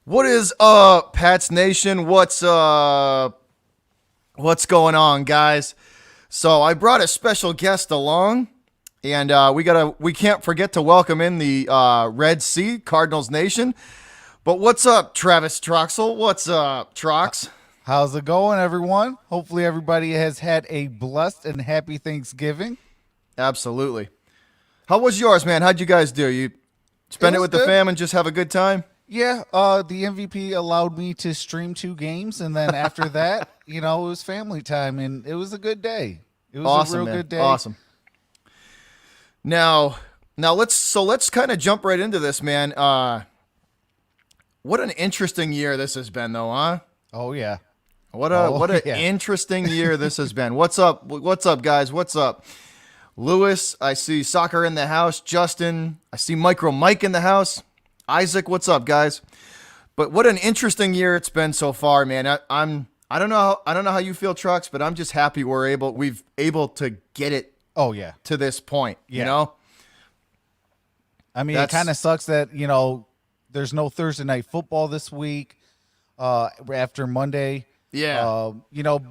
What is up, Pats Nation? What's going on, guys? So I brought a special guest along, and we can't forget to welcome in the Red Sea Cardinals Nation. But what's up, Travis Troxel? What's up, Trox? How's it going, everyone? Hopefully, everybody has had a blessed and happy Thanksgiving. Absolutely. How was yours, man? How'd you guys do? You It spend it was with the good. fam and just have a good time? Yeah, the MVP allowed me to stream 2 games, and then after that, it was family time, and it was a good day. It was a Awesome, real man. good day. Awesome. Now let's kind of jump right into this, man. What an interesting year this has been, though, huh? Oh yeah. What a Oh what an yeah. interesting year this has been. What's up? What's up, guys? What's up? Lewis, I see soccer in the house. Justin, I see Micro Mike in the house. Isaac, what's up, guys? But what an interesting year it's been so far, man. I don't know how you feel, Trucks, but I'm just happy we've able to get it Oh yeah. to this point. You Yeah. know, I mean, it that's kind of sucks that there's no Thursday night football this week. After Monday. yeah.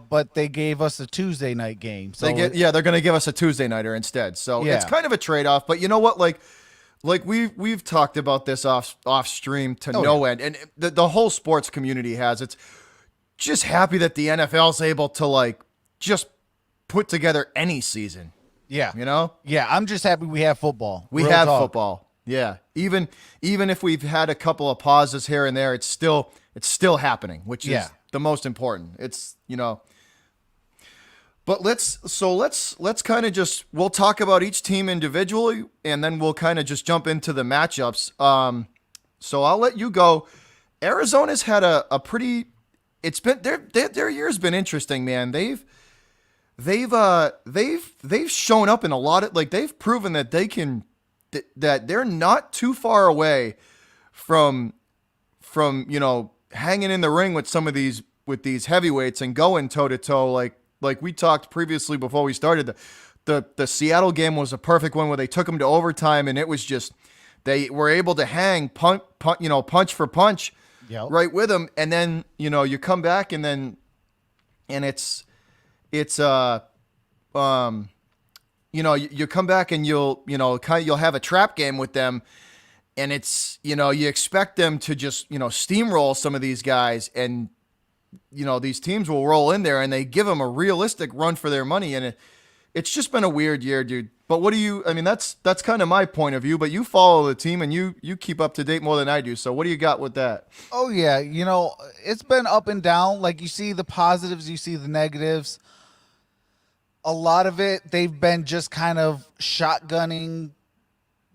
But they gave us a Tuesday night game, They so get yeah, they're gonna give us a Tuesday nighter instead. So it's yeah. kind of a trade off. But you know what? Like we've talked about this off stream to Oh no yeah. end, and the whole sports community has. It's just happy that the NFL's able to just put together any season. Yeah. You know, Yeah, I'm just happy we have football. we Real have talk. football. Yeah, even if we've had a couple of pauses here and there, it's still happening, which Yeah. is the most important. But let's kind of just we'll talk about each team individually, and then we'll kind of just jump into the matchups. So I'll let you go. Arizona's had a pretty. It's been their year's been interesting, man. They've shown up in a lot of they've proven that that they're not too far away from hanging in the ring with some of these heavyweights and going toe to toe like we talked previously before we started. The Seattle game was a perfect one where they took them to overtime, and it was just they were able to hang punch for punch Yep. right with them, and then you come back and it's you come back and you'll have a trap game with them, and it's you expect them to just steamroll some of these guys, and these teams will roll in there and they give them a realistic run for their money, and it's just been a weird year, dude. But what do you? I mean, that's kind of my point of view. But you follow the team and you keep up to date more than I do. So what do you got with that? Oh yeah, it's been up and down. Like you see the positives, you see the negatives. A lot of it, they've been just kind of shotgunning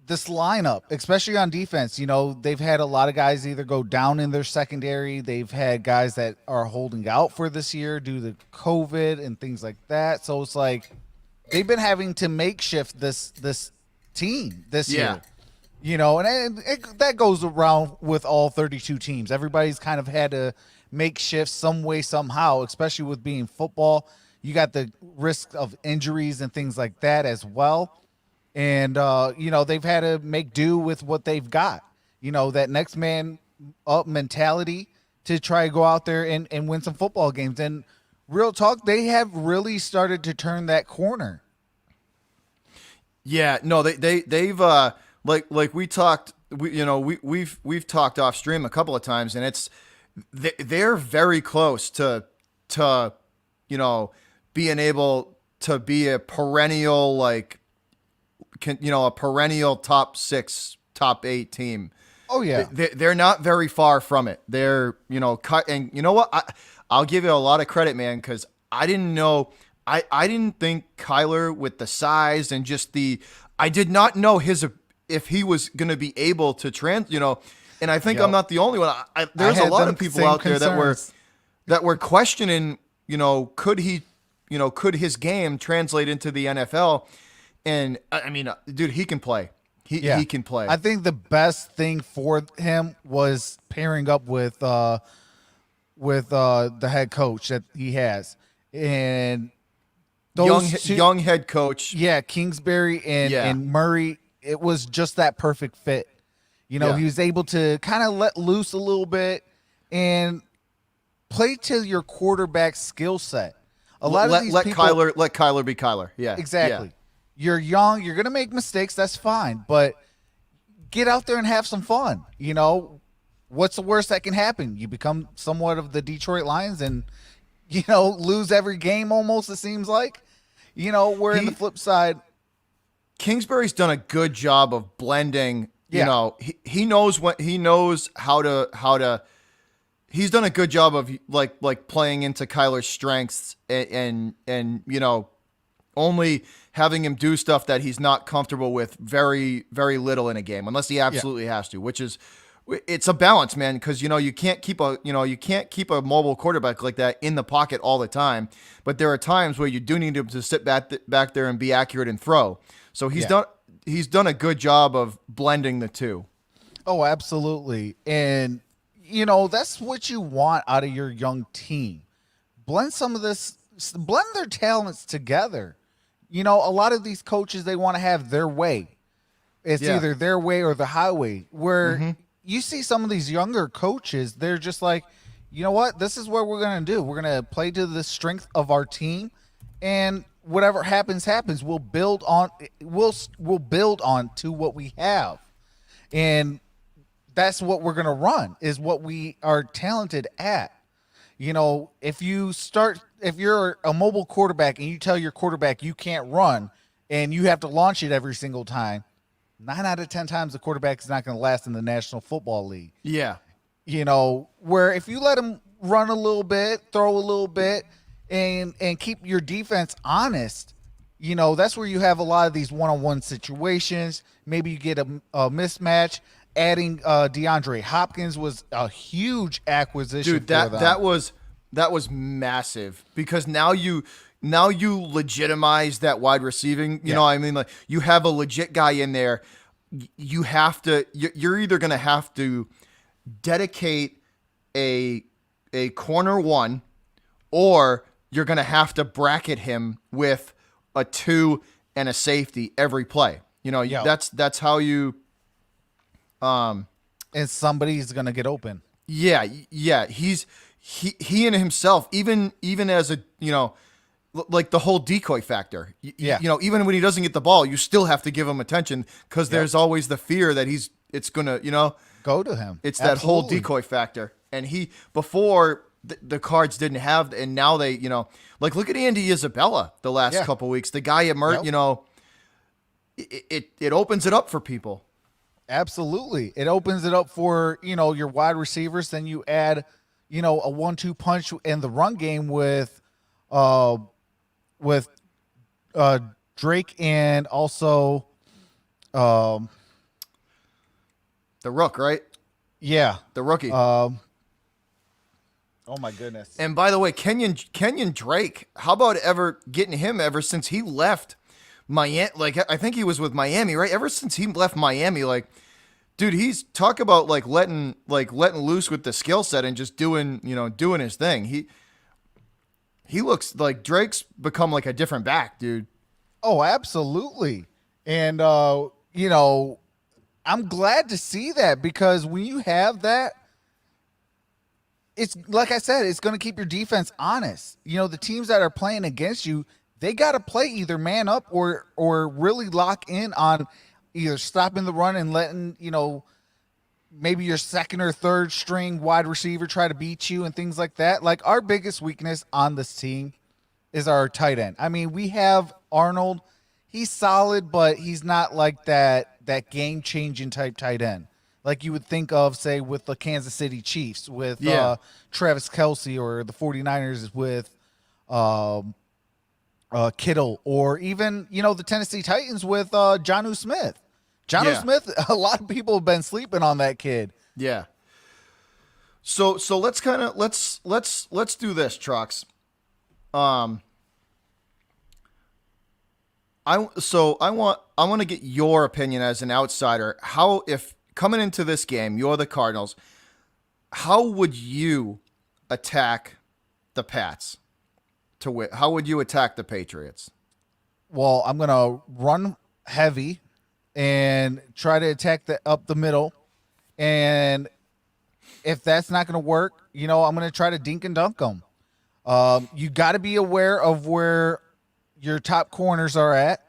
this lineup, especially on defense. They've had a lot of guys either go down in their secondary. They've had guys that are holding out for this year due to COVID and things like that. So it's like they've been having to makeshift this team this Yeah, year. That goes around with all 32 teams. Everybody's kind of had to make shifts some way, somehow, especially with being football. You got the risk of injuries and things like that as well. And, they've had to make do with what they've got. That next man up mentality to try to go out there and win some football games. And real talk, they have really started to turn that corner. yeah. No, they've like we talked. We've talked off stream a couple of times, and they're very close to being able to be a perennial a perennial top six, top eight team. Oh, yeah. They're not very far from it. They're cut, and you know what? I'll give you a lot of credit, man, because I didn't know. I didn't think Kyler with the size and just I did not know if he was going to be able to and I think I'm Yep. not the only one. I There's a had lot them of people same out there concerns. that were questioning, could his game translate into the NFL? And I mean, dude, he can play. Yeah. He can play. I think the best thing for him was pairing up with the head coach that he has. And Young head coach. yeah, Kingsbury and Yeah. Murray, it was just that perfect fit. Yeah. He was able to kind of let loose a little bit and play to your quarterback skill set. A lot of these people, Let Kyler be Kyler. Yeah. exactly. Yeah. You're young, you're gonna make mistakes. That's fine, but get out there and have some fun. What's the worst that can happen? You become somewhat of the Detroit Lions and lose every game almost. It seems like. Where in the flip side, Kingsbury's done a good job of blending. Yeah. He knows how to. He's done a good job of like playing into Kyler's strengths and only having him do stuff that he's not comfortable with very, very little in a game, unless he absolutely has to, which is, it's a balance, man. Cause you can't keep a mobile quarterback like that in the pocket all the time, but there are times where you do need him to sit back there and be accurate and throw. So he's done a good job of blending the two. Oh, absolutely. And that's what you want out of your young team. Blend their talents together. A lot of these coaches, they want to have their way. It's either their way or the highway. Where you see some of these younger coaches, they're just like, you know what? This is what we're going to do. We're going to play to the strength of our team, and whatever happens. We'll build on. We'll build on to what we have, and that's what we're going to run. Is what we are talented at. If you're a mobile quarterback and you tell your quarterback you can't run and you have to launch it every single time, 9 out of 10 times the quarterback is not going to last in the National Football League. Yeah. Where if you let him run a little bit, throw a little bit, and keep your defense honest, that's where you have a lot of these one-on-one situations. Maybe you get a mismatch. Adding DeAndre Hopkins was a huge acquisition. Dude, that was massive, because now you legitimize that wide receiving. You know what I mean? Like, you have a legit guy in there. You're either going to have to dedicate a corner one, or you're going to have to bracket him with a 2 and a safety every play. That's how you. And somebody's gonna get open. Yeah. He and himself, even as a like the whole decoy factor. Even when he doesn't get the ball, you still have to give him attention, because there's always the fear that it's gonna go to him. It's that whole decoy factor. And before the Cards didn't have, and now they look at Andy Isabella the last couple weeks. The guy emerged. It opens it up for people. Absolutely. It opens it up for, your wide receivers. Then you add, a 1-2 punch in the run game with Drake and also the Rook, right? Yeah. The rookie. Oh my goodness. And by the way, Kenyon Drake, how about getting him ever since he left Miami? Like, I think he was with Miami, right? Ever since he left Miami, like, dude, he's talk about letting loose with the skill set and just doing his thing. He looks like Drake's become like a different back, dude. Oh, absolutely. And I'm glad to see that, because when you have that, it's like I said, it's going to keep your defense honest. The teams that are playing against you, they got to play either man up or really lock in on either stopping the run and letting, maybe your second or third string wide receiver try to beat you and things like that. Like, our biggest weakness on this team is our tight end. I mean, we have Arnold. He's solid, but he's not like that game-changing type tight end like you would think of, say, with the Kansas City Chiefs, with Travis Kelce, or the 49ers with Kittle, or even, the Tennessee Titans with Jonnu Smith. Jonnu Smith, a lot of people have been sleeping on that kid. Yeah. So let's do this, Trox. I want to get your opinion as an outsider. How, if coming into this game, you're the Cardinals, how would you attack the Pats to win? How would you attack the Patriots? Well, I'm going to run heavy and try to attack up the middle And if that's not going to work, I'm going to try to dink and dunk them. You got to be aware of where your top corners are at,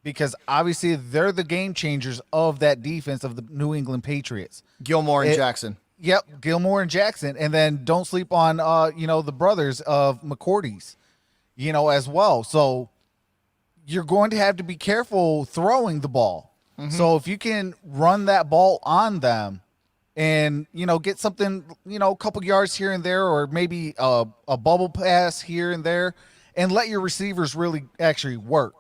because obviously they're the game changers of that defense of the New England Patriots. Gilmore and Jackson. Yep, Gilmore and Jackson. And then don't sleep on, the brothers of McCourty's, as well. So you're going to have to be careful throwing the ball. Mm-hmm. So if you can run that ball on them and, get something, a couple yards here and there, or maybe a bubble pass here and there, and let your receivers really actually work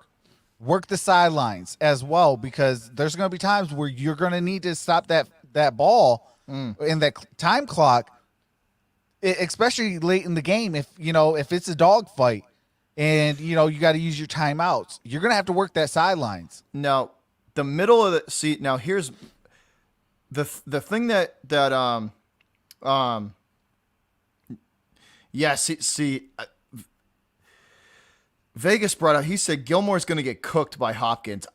the sidelines as well, because there's going to be times where you're going to need to stop that ball in that time clock, especially late in the game. If it's a dog fight and, you got to use your timeouts, you're going to have to work that sidelines. Now, the middle of the seat. Now, here's the thing that Vegas brought out. He said Gilmore's going to get cooked by Hopkins.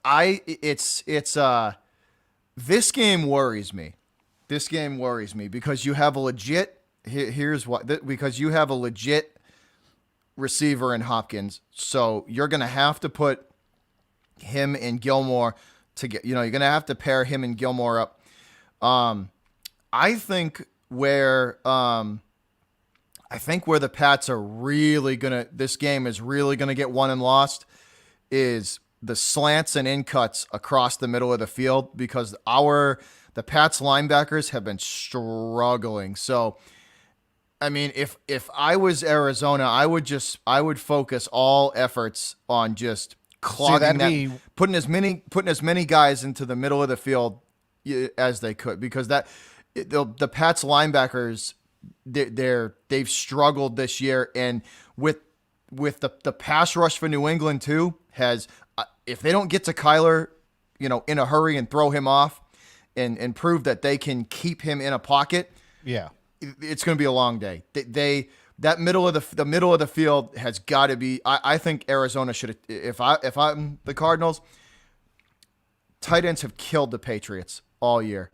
This game worries me. This game worries me because you have a legit. Here's what. Because you have a legit receiver in Hopkins, so you're going to have to put him and Gilmore to get. You're going to have to pair him and Gilmore up. I think where the Pats are really this game is really gonna get won and lost is the slants and in cuts across the middle of the field, because the Pats linebackers have been struggling. So, I mean, if I was Arizona, I would focus all efforts on just clogging putting as many guys into the middle of the field as they could, because the Pats linebackers, they've struggled this year, and with the pass rush for New England too has if they don't get to Kyler, in a hurry and throw him off and prove that they can keep him in a pocket, it's going to be a long day. That middle of the field has got to be. I think Arizona should. If I'm the Cardinals, tight ends have killed the Patriots all year.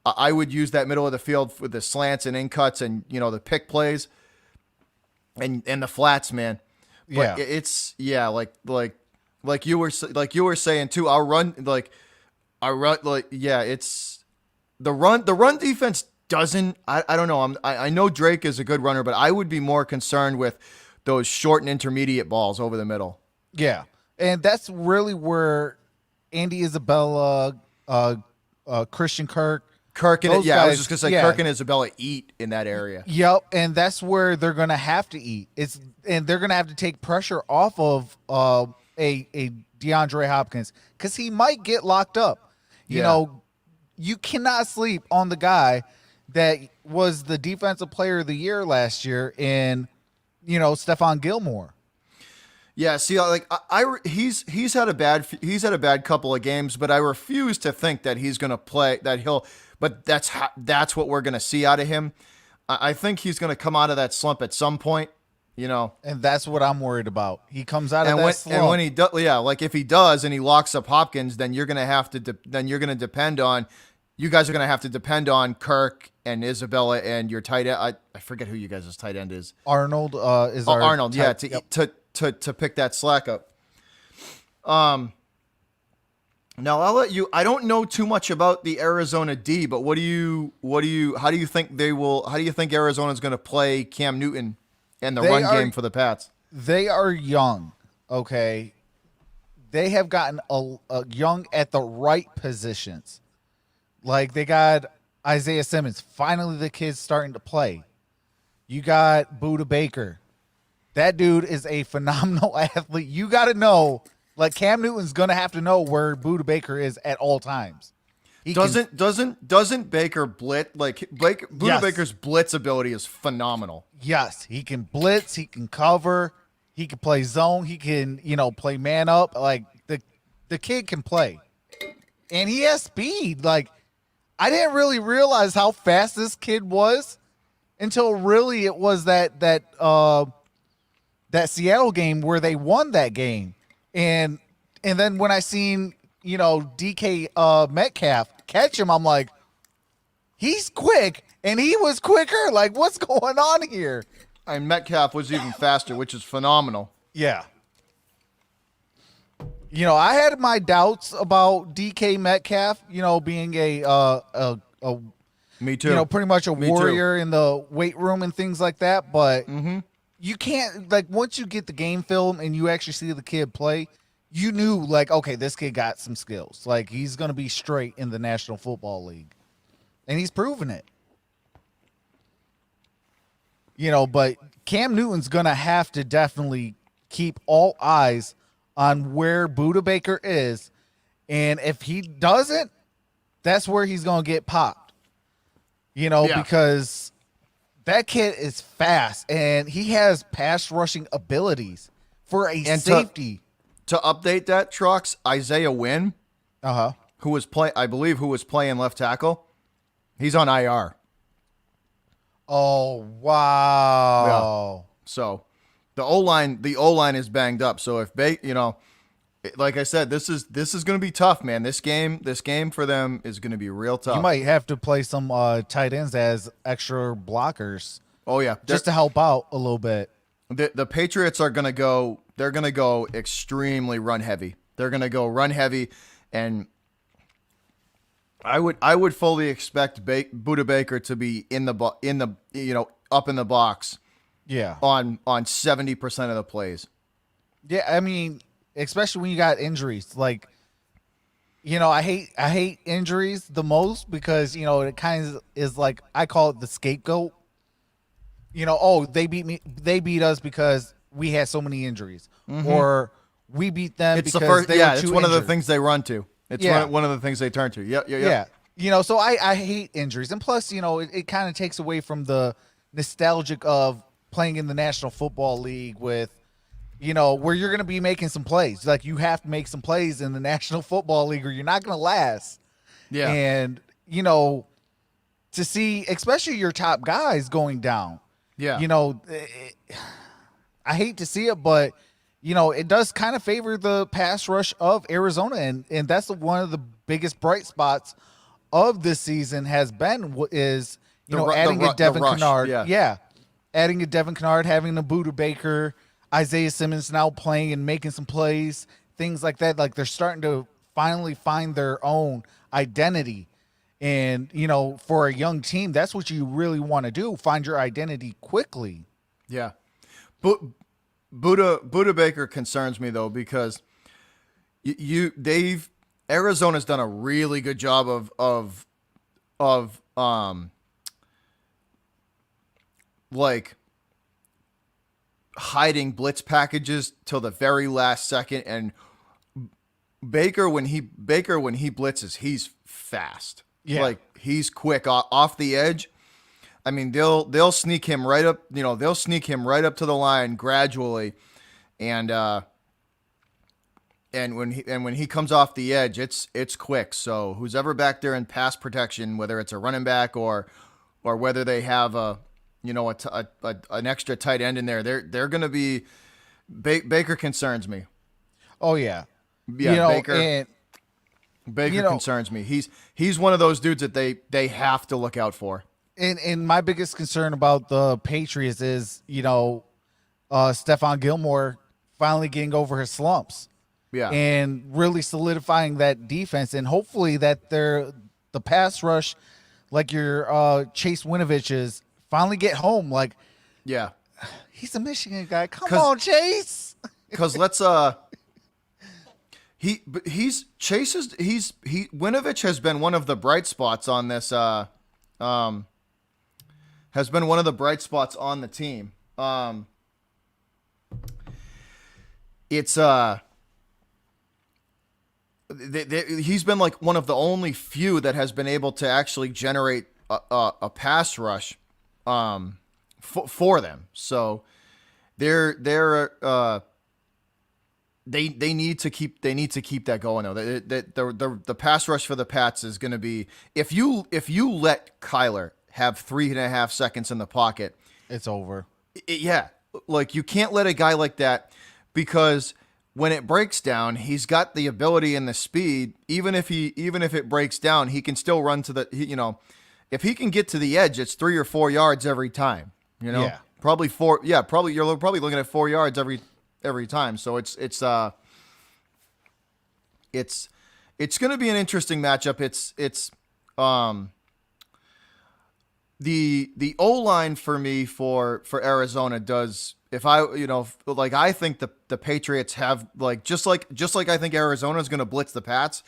I would use that middle of the field with the slants and in cuts and the pick plays and the flats, man. But it's like you were saying too. It's the run defense doesn't. I don't know. I know Drake is a good runner, but I would be more concerned with those short and intermediate balls over the middle. Yeah, and that's really where Andy Isabella, Christian Kirk, and I was just gonna say Kirk and Isabella eat in that area. Yep, and that's where they're gonna have to eat. And they're gonna have to take pressure off of a DeAndre Hopkins, because he might get locked up. You cannot sleep on the guy that was the defensive player of the year last year in Stephon Gilmore. Yeah, see, he's had a bad couple of games, but I refuse to think that he's going to play But that's what we're going to see out of him. I think he's going to come out of that slump at some point, And that's what I'm worried about. He comes out of that slump. And when he does, if he does and he locks up Hopkins, then you're going to have to. Then you're going to depend on. You guys are going to have to depend on Kirk and Isabella and your tight end. I forget who you guys' tight end is. Arnold is our Arnold. tight, To pick that slack up. Now I'll let you. I don't know too much about the Arizona D, but how do you think Arizona's going to play Cam Newton and the run game for the Pats? They are young. Okay. They have gotten a young at the right positions. Like, they got Isaiah Simmons. Finally, the kid's starting to play. You got Budda Baker. That dude is a phenomenal athlete. You got to know, Cam Newton's going to have to know where Budda Baker is at all times. Doesn't Baker blitz? Budda Baker's blitz ability is phenomenal. Yes, he can blitz. He can cover. He can play zone. He can, play man up. The kid can play, and he has speed. I didn't really realize how fast this kid was until really it was that Seattle game where they won that game. And then when I seen, DK Metcalf catch him, I'm like, he's quick, and he was quicker. Like, what's going on here? And Metcalf was even faster, which is phenomenal. Yeah. I had my doubts about DK Metcalf, being a Me too. pretty much a warrior in the weight room and things like that. But you can't, like, once you get the game film and you actually see the kid play, you knew, like, okay, this kid got some skills. Like, he's going to be straight in the National Football League. And he's proven it. But Cam Newton's going to have to definitely keep all eyes on where Budda Baker is. And if he doesn't, that's where he's going to get popped. Because that kid is fast and he has pass rushing abilities for a safety. To update that, Trox, Isaiah Wynn, who was playing left tackle, he's on IR. Oh, wow. Yeah. So the O-line is banged up. So if like I said, this is going to be tough, man. This game for them is going to be real tough. You might have to play some tight ends as extra blockers. Oh yeah, just to help out a little bit. The Patriots are going to go. They're going to go extremely run heavy. They're going to go run heavy, and I would fully expect Budda Baker to be up in the box. Yeah. On 70% of the plays. Yeah, I mean, especially when you got injuries. Like, I hate injuries the most because, it kind of is like, I call it the scapegoat. They beat us because we had so many injuries. Or we beat them because they were too it's one injured. of the things they run to. It's one of the things they turn to. Yeah. So I hate injuries. And plus, it kind of takes away from the nostalgic of playing in the National Football League with, where you're going to be making some plays. Like, you have to make some plays in the National Football League or you're not going to last. Yeah. And, to see, especially your top guys going down. Yeah. I hate to see it, but, it does kind of favor the pass rush of Arizona. And that's one of the biggest bright spots of this season has been adding a Devin Kennard. Yeah. Adding a Devin Kennard, having a Budda Baker, Isaiah Simmons now playing and making some plays, things like that. Like, they're starting to finally find their own identity. And, for a young team, that's what you really want to do. Find your identity quickly. Yeah. But Budda Baker concerns me, though, because Arizona's done a really good job of like hiding blitz packages till the very last second, and Baker when he blitzes, he's fast. Yeah. Like, he's quick off the edge. I mean, they'll sneak him right up, they'll sneak him right up to the line gradually, and when he comes off the edge, it's quick. So who's ever back there in pass protection, whether it's a running back or whether they have an extra tight end in there, they're going to be. Baker concerns me. Oh yeah, Baker concerns me. He's one of those dudes that they have to look out for. And my biggest concern about the Patriots is Stephon Gilmore finally getting over his slumps. Yeah. And really solidifying that defense, and hopefully that the pass rush, like your Chase Winovich's, finally get home. Like, yeah, he's a Michigan guy. Come on, Chase. Because Winovich has been one of the bright spots on this. Has been one of the bright spots on the team. He's been like one of the only few that has been able to actually generate a pass rush for them. So they need to keep that going though. The pass rush for the Pats is going to be, if you let Kyler have 3.5 seconds in the pocket, it's over. Yeah, like, you can't let a guy like that, because when it breaks down, he's got the ability and the speed. Even if it breaks down, he can still run to the if he can get to the edge, it's 3 or 4 yards every time. You know, Yeah. probably 4. Yeah, probably you're probably looking at 4 yards every time. So it's going to be an interesting matchup. The O-line for me for Arizona does, if I, like, I think the Patriots have, like, just like I think Arizona is going to blitz the Pats,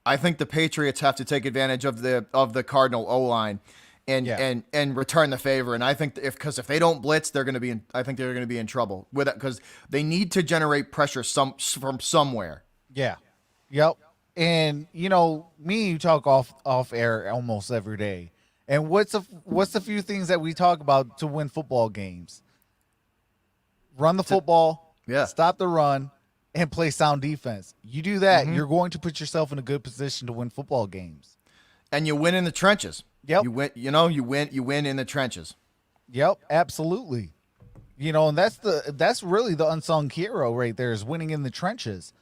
I think the Patriots have to take advantage of the Cardinal O-line and return the favor. And I think because if they don't blitz, they're going to be in trouble with it, because they need to generate pressure from somewhere. Yeah. Yep. And me and you talk off air almost every day. And what's the few things that we talk about to win football games? Run the football, stop the run, and play sound defense. You do that, you're going to put yourself in a good position to win football games. And you win in the trenches. Yep. You win in the trenches. Yep, absolutely. And that's really the unsung hero right there, is winning in the trenches.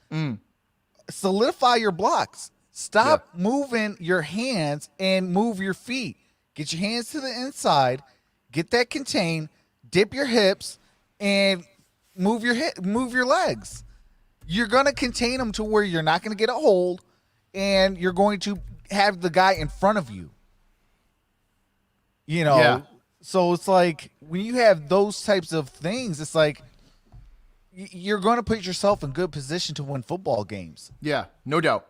Solidify your blocks. Stop moving your hands and move your feet. Get your hands to the inside, get that contained, dip your hips, and move your legs. You're going to contain them to where you're not going to get a hold, and you're going to have the guy in front of you. So it's like when you have those types of things, it's like you're going to put yourself in good position to win football games. Yeah, no doubt.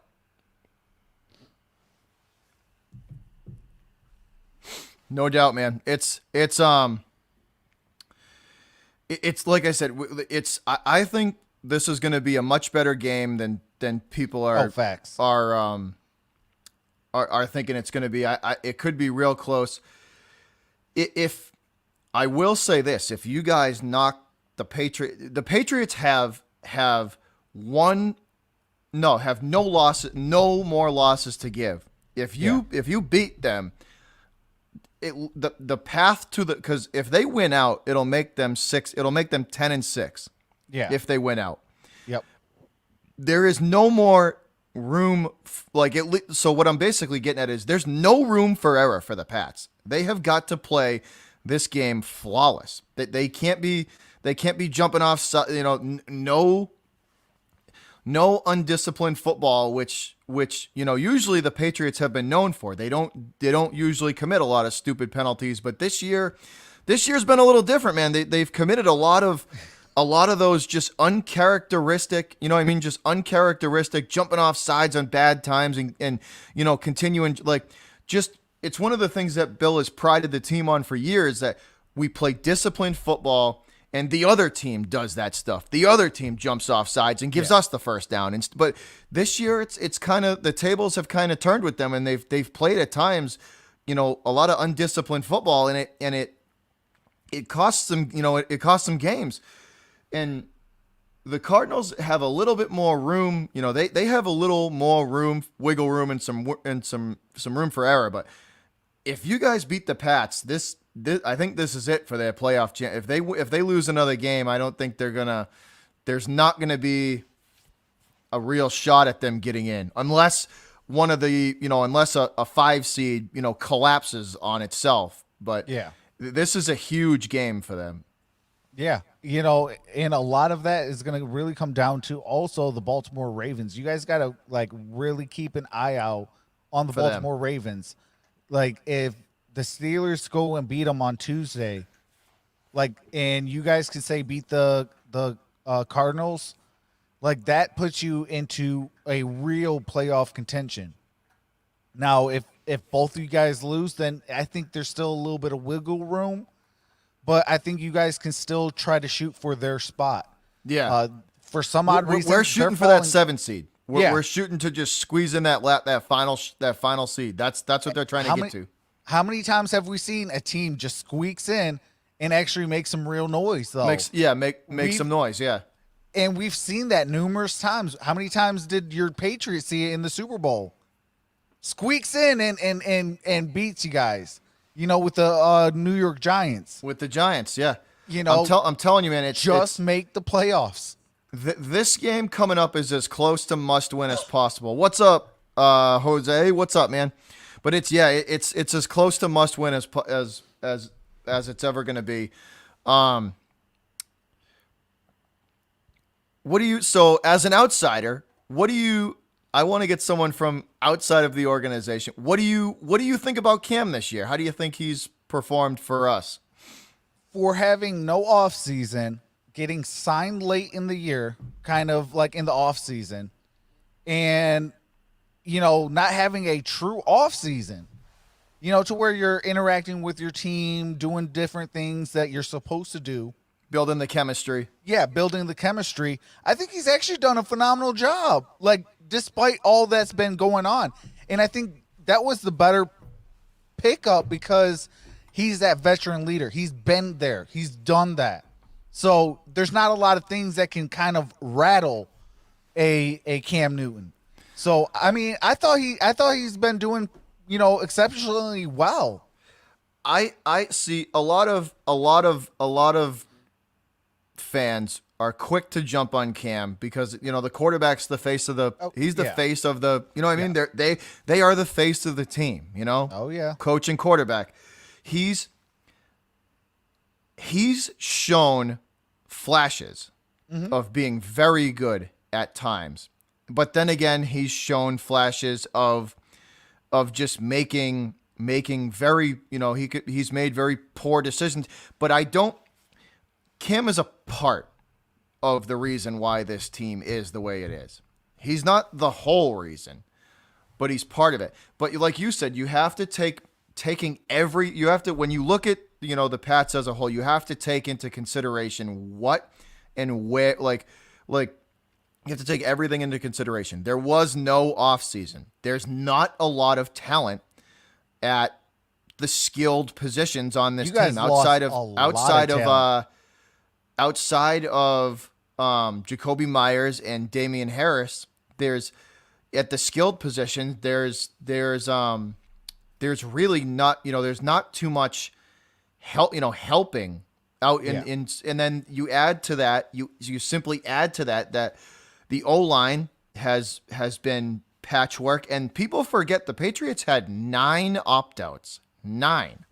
No doubt, man. It's like I said, I think this is going to be a much better game than people are thinking it's going to be. It could be real close. If I will say this, if you guys knock the Patriots have no losses, no more losses to give. If you beat them, the path to because if they win out, it'll make them 10-6. Yeah. If they win out. Yep. There is no more room, so what I'm basically getting at is there's no room for error for the Pats. They have got to play this game flawless. They can't be jumping off, no undisciplined football, which usually the Patriots have been known for. They don't usually commit a lot of stupid penalties, but this year's been a little different, man. They've committed a lot of those just uncharacteristic, just uncharacteristic jumping off sides on bad times and continuing, it's one of the things that Bill has prided the team on for years, that we play disciplined football. And the other team does that stuff. The other team jumps off sides and gives us the first down. But this year, it's kind of, the tables have kind of turned with them, and they've played at times, a lot of undisciplined football, and it costs them, it costs them games. And the Cardinals have a little bit more room. They have a little more room, wiggle room, and some room for error. But if you guys beat the Pats, I think this is it for their playoff chance. If they lose another game, I don't think there's not gonna be a real shot at them getting in, unless one of the, unless a 5 seed, collapses on itself. But this is a huge game for them. Yeah. And a lot of that is going to really come down to also the Baltimore Ravens. You guys got to really keep an eye out on the Baltimore Ravens. If the Steelers go and beat them on Tuesday, and you guys can say beat the Cardinals, that puts you into a real playoff contention. Now, if both of you guys lose, then I think there's still a little bit of wiggle room, but I think you guys can still try to shoot for their spot. Yeah. For some odd reason, we're shooting for that 7 seed. We're shooting to just squeeze in that final seed. That's what they're trying to get to. How many times have we seen a team just squeaks in and actually make some real noise, though? Make some noise, yeah. And we've seen that numerous times. How many times did your Patriots see it in the Super Bowl? Squeaks in and beats you guys. With the New York Giants. With the Giants, yeah. I'm telling you, man, it's make the playoffs. This game coming up is as close to must win as possible. What's up, Jose? What's up, man? But it's as close to must win as it's ever going to be. Um, what do you? So as an outsider, what do you? I want to get someone from outside of the organization. What do you think about Cam this year? How do you think he's performed for us? For having no off season, getting signed late in the year, kind of like in the off season, and not having a true off season, to where you're interacting with your team, doing different things that you're supposed to do. Building the chemistry. Yeah, building the chemistry. I think he's actually done a phenomenal job, like, despite all that's been going on. And I think that was the better pickup because he's that veteran leader. He's been there. He's done that. So there's not a lot of things that can kind of rattle a Cam Newton. So I mean, I thought he's been doing, exceptionally well. I see a lot of fans are quick to jump on Cam because the quarterback's the face of the he's the face of the I mean they are the face of the team, Oh yeah. coach and quarterback. He's shown flashes of being very good at times, but then again he's shown flashes of just making very he's made very poor decisions. But Cam is a part of the reason why this team is the way it is. He's not the whole reason, but he's part of it. But like you said, you have to when you look at, the Pats as a whole, you have to take into consideration what and where, like you have to take everything into consideration. There was no offseason. There's not a lot of talent at the skilled positions on this team outside of Jacoby Myers and Damian Harris. There's at the skilled position. There's really not there's not too much helping out in and then you add to that you simply add to that the O-line has been patchwork, and people forget the Patriots had 9 opt-outs. 9.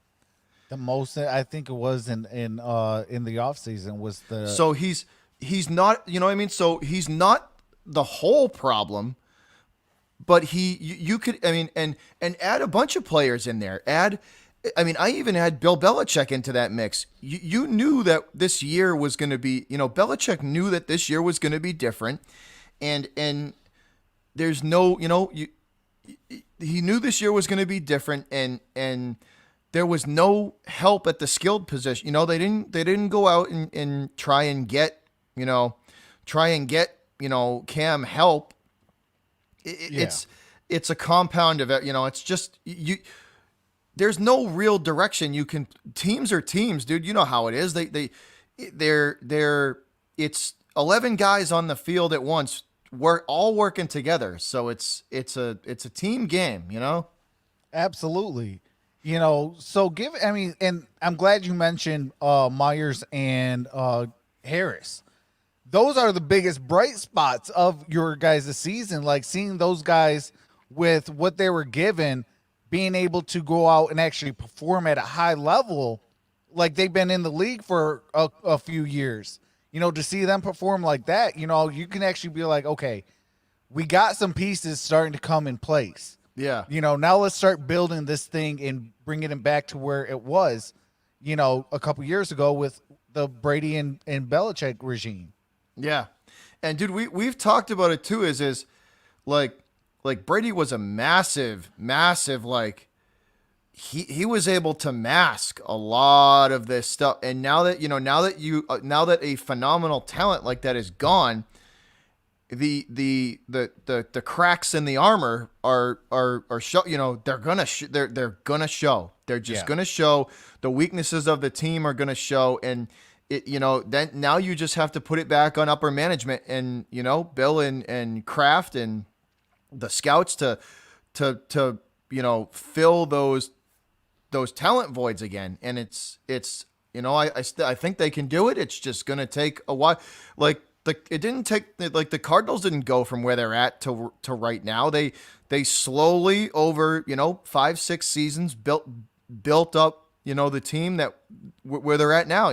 The most I think it was in the offseason was the. So he's not, so he's not the whole problem, but you could, and add a bunch of players in there. I even had Bill Belichick into that mix. You knew that this year was going to be, Belichick knew that this year was going to be different, and there's no, he knew this year was going to be different, and there was no help at the skilled position. They didn't go out and try and get Cam help. It's a compound of it. It's just there's no real direction. Teams are teams, dude. You know how it is. They're it's 11 guys on the field at once. We're all working together. So it's a team game, Absolutely. So and I'm glad you mentioned Myers and Harris. Those are the biggest bright spots of your guys' season. Like seeing those guys with what they were given, being able to go out and actually perform at a high level, like they've been in the league for a few years. To see them perform like that, you can actually be like, okay, we got some pieces starting to come in place. Yeah. Now let's start building this thing and bringing it back to where it was, a couple years ago with the Brady and Belichick regime. Yeah. And dude, we've talked about it too, is like Brady was a massive, like he was able to mask a lot of this stuff. And now that a phenomenal talent like that is gone, the cracks in the armor are show. They're gonna show. They're just gonna show. The weaknesses of the team are gonna show, and then now you just have to put it back on upper management and Bill and Kraft and the scouts to fill those talent voids again. And it's I think they can do it. It's just gonna take a while. Like it didn't take like the Cardinals didn't go from where they're at to right now. They slowly over 5-6 seasons built up the team that where they're at now.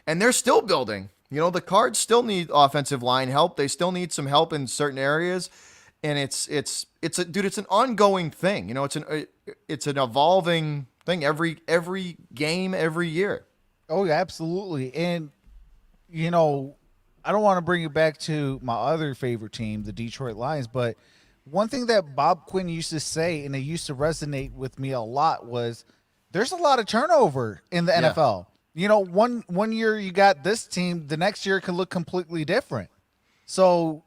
And they're still building. The Cards still need offensive line help. They still need some help in certain areas, and it's an ongoing thing. It's an evolving thing every game, every year. Oh, yeah, absolutely. And I don't want to bring it back to my other favorite team, the Detroit Lions, but one thing that Bob Quinn used to say, and it used to resonate with me a lot, was there's a lot of turnover in the NFL. One year you got this team, the next year it could look completely different. So,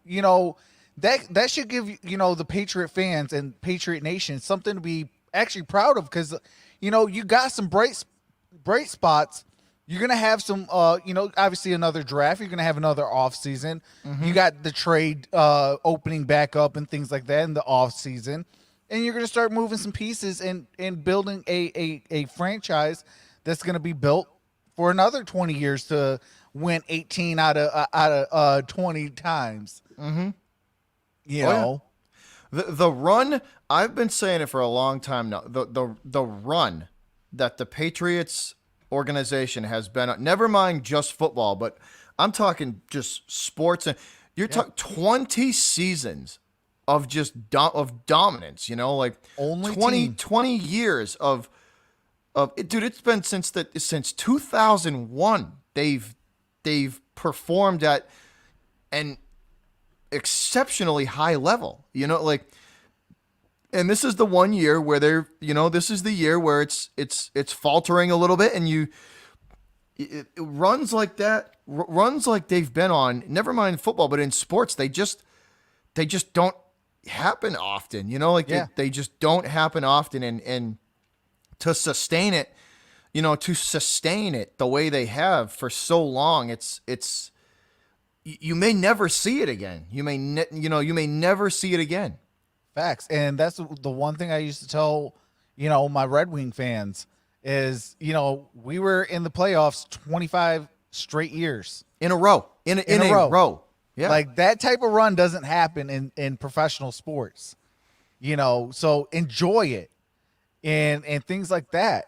that should give the Patriot fans and Patriot Nation something to be actually proud of, because you got some bright spots. You're going to have some obviously another draft. You're going to have another offseason. Mm-hmm. You got the trade opening back up and things like that in the offseason. And you're going to start moving some pieces and building a franchise that's going to be built for another 20 years to win 18 out of 20 times. Mm-hmm. The run, I've been saying it for a long time now. The run that the Patriots organization has been on, never mind just football, but I'm talking just sports, and you're talking 20 seasons of just of dominance, like only 20 years of dude, it's been since 2001 they've performed at an exceptionally high level, and this is the one year where they're, this is the year where it's faltering a little bit, and it runs like that, runs like they've been on, never mind football, but in sports, they just don't happen often, they just don't happen often. And to sustain it, the way they have for so long, it's, you may never see it again. You may never see it again. Facts. And that's the one thing I used to tell, my Red Wing fans is, we were in the playoffs 25 straight years. In a row. In a row. Yeah. Like, that type of run doesn't happen in professional sports, so enjoy it and things like that.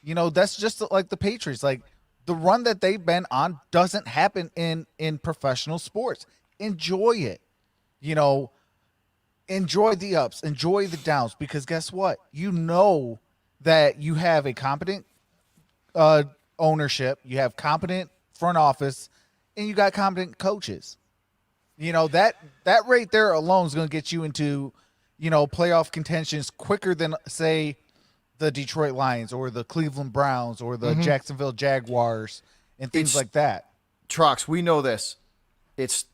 That's just like the Patriots. Like, the run that they've been on doesn't happen in professional sports. Enjoy it. Enjoy the ups, enjoy the downs, because guess what? That you have a competent ownership, you have competent front office, and you got competent coaches. That right there alone is going to get you into, playoff contentions quicker than, say, the Detroit Lions or the Cleveland Browns or the Jacksonville Jaguars and things like that. Trox, we know this. It's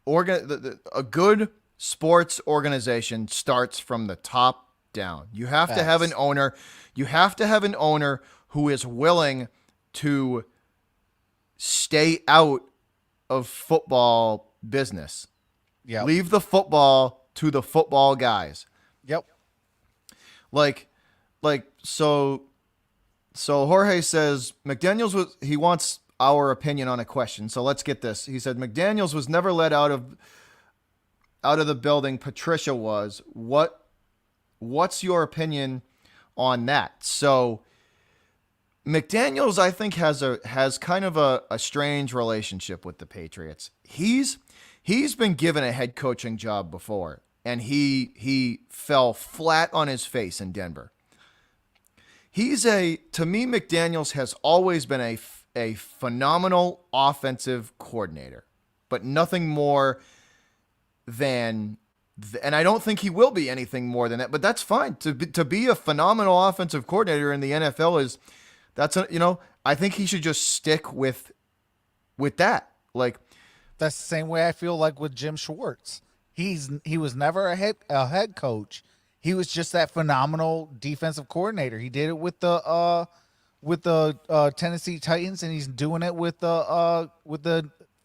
a good sports organization starts from the top down. You have to have an owner. You have to have an owner who is willing to stay out of football business. Yeah. Leave the football to the football guys. Yep. So Jorge says McDaniels he wants our opinion on a question. So let's get this. He said McDaniels was never let out of the building. Patricia was. What's your opinion on that? So McDaniels, I think, has kind of a strange relationship with the Patriots. He's been given a head coaching job before, and he fell flat on his face in Denver. To me, McDaniels has always been a phenomenal offensive coordinator, but nothing more than, and I don't think he will be anything more than that, but that's fine. To be a phenomenal offensive coordinator in the NFL I think he should just stick with that. Like, that's the same way I feel like with Jim Schwartz. He was never a head coach. He was just that phenomenal defensive coordinator. He did it with the Tennessee Titans, and he's doing it with the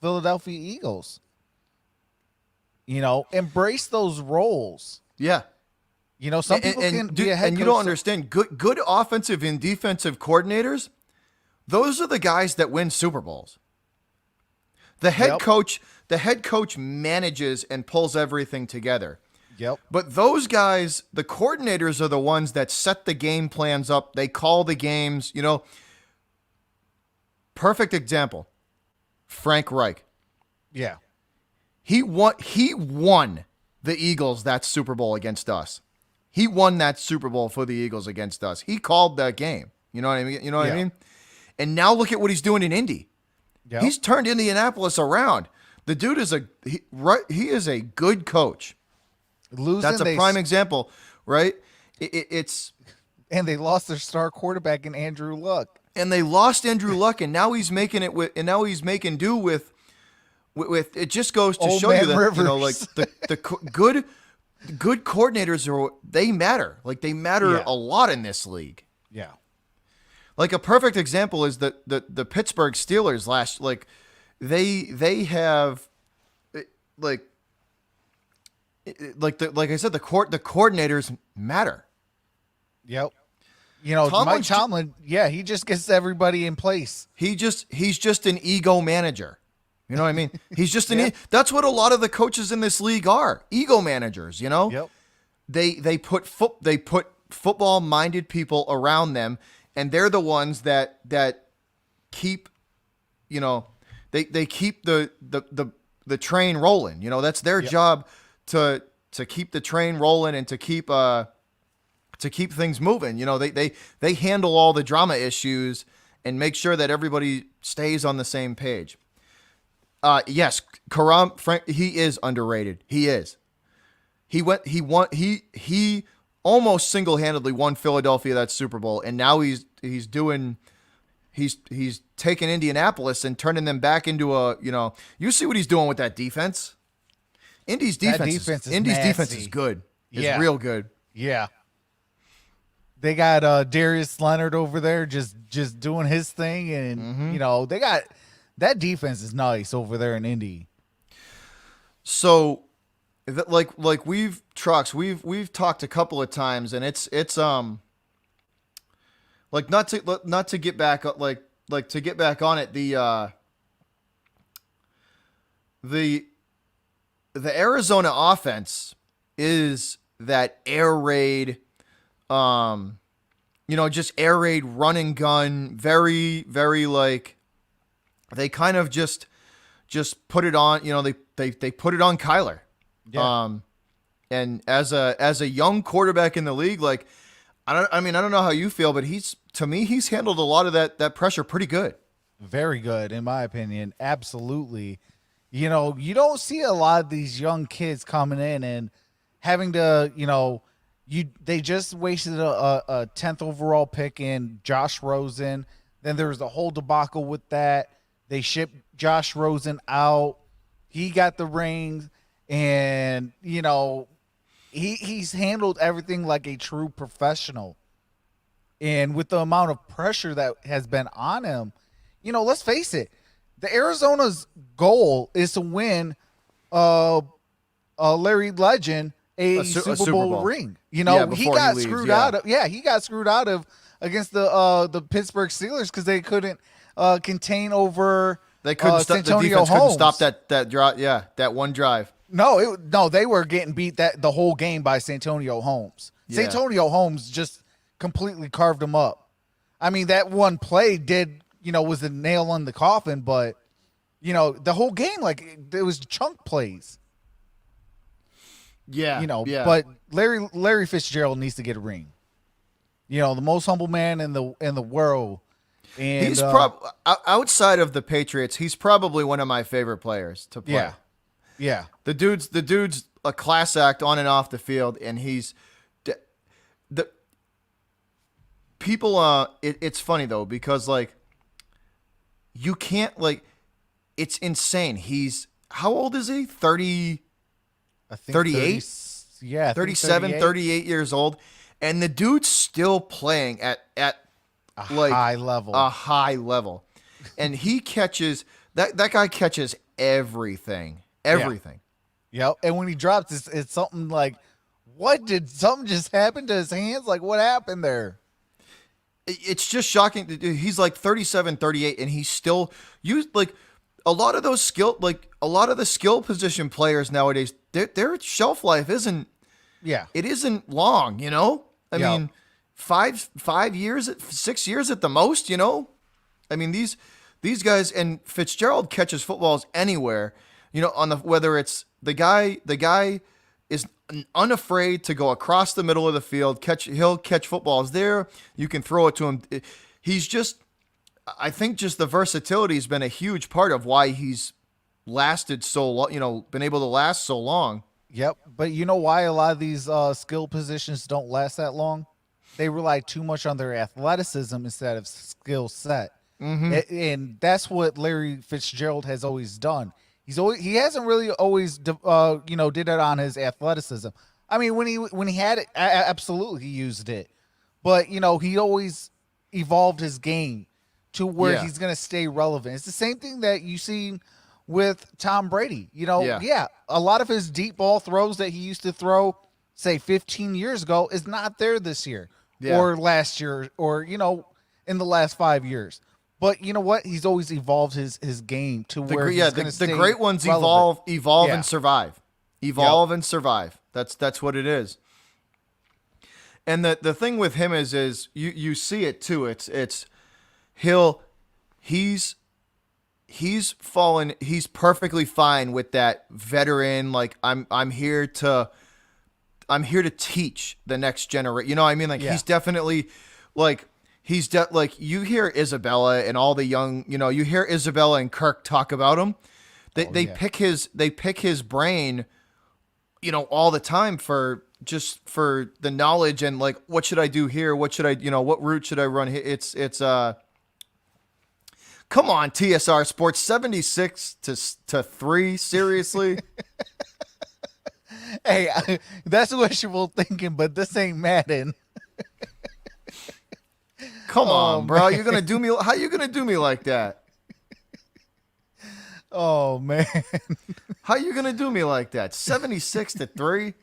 Philadelphia Eagles. Embrace those roles. Yeah. Some people can be a head coach. And you don't understand, good offensive and defensive coordinators, those are the guys that win Super Bowls. The head Yep. coach manages and pulls everything together. Yep. But those guys, the coordinators, are the ones that set the game plans up. They call the games, Perfect example. Frank Reich. Yeah. He won the Eagles that Super Bowl against us. He won that Super Bowl for the Eagles against us. He called that game. You know what I mean? You know what I mean? And now look at what he's doing in Indy. Yep. He's turned Indianapolis around. The dude is he is a good coach. That's a prime example, right? It's and they lost their star quarterback in Andrew Luck. And they lost Andrew Luck, and now he's making do with it. Just goes to Old show man you that Rivers. the good coordinators they matter. Like they matter a lot in this league. Yeah. Like a perfect example is the Pittsburgh Steelers they have like I said, the coordinators matter. Yep. Mike Tomlin, he just gets everybody in place. He's just an ego manager. You know what I mean? He's just that's what a lot of the coaches in this league are. Ego managers, Yep. They put football minded people around them, and they're the ones that keep they keep the train rolling. That's their job to keep the train rolling and to keep things moving. They handle all the drama issues and make sure that everybody stays on the same page. Yes, Frank, he is underrated. He is. He almost single-handedly won Philadelphia that Super Bowl, and now he's taking Indianapolis and turning them back into you see what he's doing with that defense? Indy's defense is good. It's real good. Yeah. They got Darius Leonard over there just doing his thing, and they got that defense is nice over there in Indy. So, we've talked a couple of times, and it's not to get back to get back on it, the Arizona offense is that air raid, just air raid, run and gun, very, very they kind of just put it on, they put it on Kyler. Yeah. And as a young quarterback in the league, I don't know how you feel, but he's handled a lot of that pressure pretty good. Very good, in my opinion. Absolutely. You don't see a lot of these young kids coming in and having to, they just wasted a 10th overall pick in Josh Rosen. Then there was a whole debacle with that. They shipped Josh Rosen out. He got the rings, and he's handled everything like a true professional. And with the amount of pressure that has been on him, let's face it, the Arizona's goal is to win Larry Legend a Super Bowl ring. He got screwed out of. Yeah, he got screwed out of against the Pittsburgh Steelers because they couldn't contain over. They couldn't stop the defense. Couldn't stop that drive. Yeah, that one drive. No, they were getting beat the whole game by Santonio Holmes. Yeah. Santonio Holmes just completely carved him up. I mean, that one play was the nail on the coffin, but the whole game, it was chunk plays. Yeah. Yeah. But Larry Fitzgerald needs to get a ring. The most humble man in the world. And he's outside of the Patriots, he's probably one of my favorite players to play. Yeah. The dude's a class act on and off the field, and he's the people. It's funny though, because you can't it's insane. He's how old is he? 30. I think 38. 37, 38 years old, and the dude's still playing at a high level. And he catches that guy catches everything. Yep. And when he drops, it's something like, what did something just happen to his hands? What happened there? It's just shocking. He's 37, 38, and he's still used a lot of those a lot of the skill position players nowadays, their shelf life isn't long, you know? I mean, 5 years, 6 years at the most, you know? I mean, these guys, and Fitzgerald catches footballs anywhere, you know, whether it's the guy is unafraid to go across the middle of the field, he'll catch footballs there. You can throw it to him. He's just, I think just the versatility has been a huge part of why he's lasted so long, you know, been able to last so long. Yep. But you know why a lot of these skill positions don't last that long? They rely too much on their athleticism instead of skill set. Mm-hmm. And that's what Larry Fitzgerald has always done. He hasn't really always, did it on his athleticism. I mean, when he had it, absolutely he used it. But, you know, he always evolved his game to where he's going to stay relevant. It's the same thing that you see with Tom Brady. You know, a lot of his deep ball throws that he used to throw, say, 15 years ago is not there this year or last year or, you know, in the last 5 years. But you know what? He's always evolved his game to where he's going to stay the great ones relevant. evolve and survive. Evolve and survive. That's what it is. And the thing with him is you see it too. He's fallen. He's perfectly fine with that veteran. Like I'm here to teach the next generation. You know what I mean? Like he's definitely like. Like you hear Isabella and all the young, you know, you hear Isabella and Kirk talk about him. They pick his brain, you know, all the time for the knowledge and like, what should I do here? What should I, you know, what route should I run here? It's come on, TSR Sports, 76 to 3. Seriously. Hey, that's wishful thinking, but this ain't Madden. Come on, bro. You're gonna do me. How you gonna do me like that? Oh man. How you gonna do me like that? 76 to 3.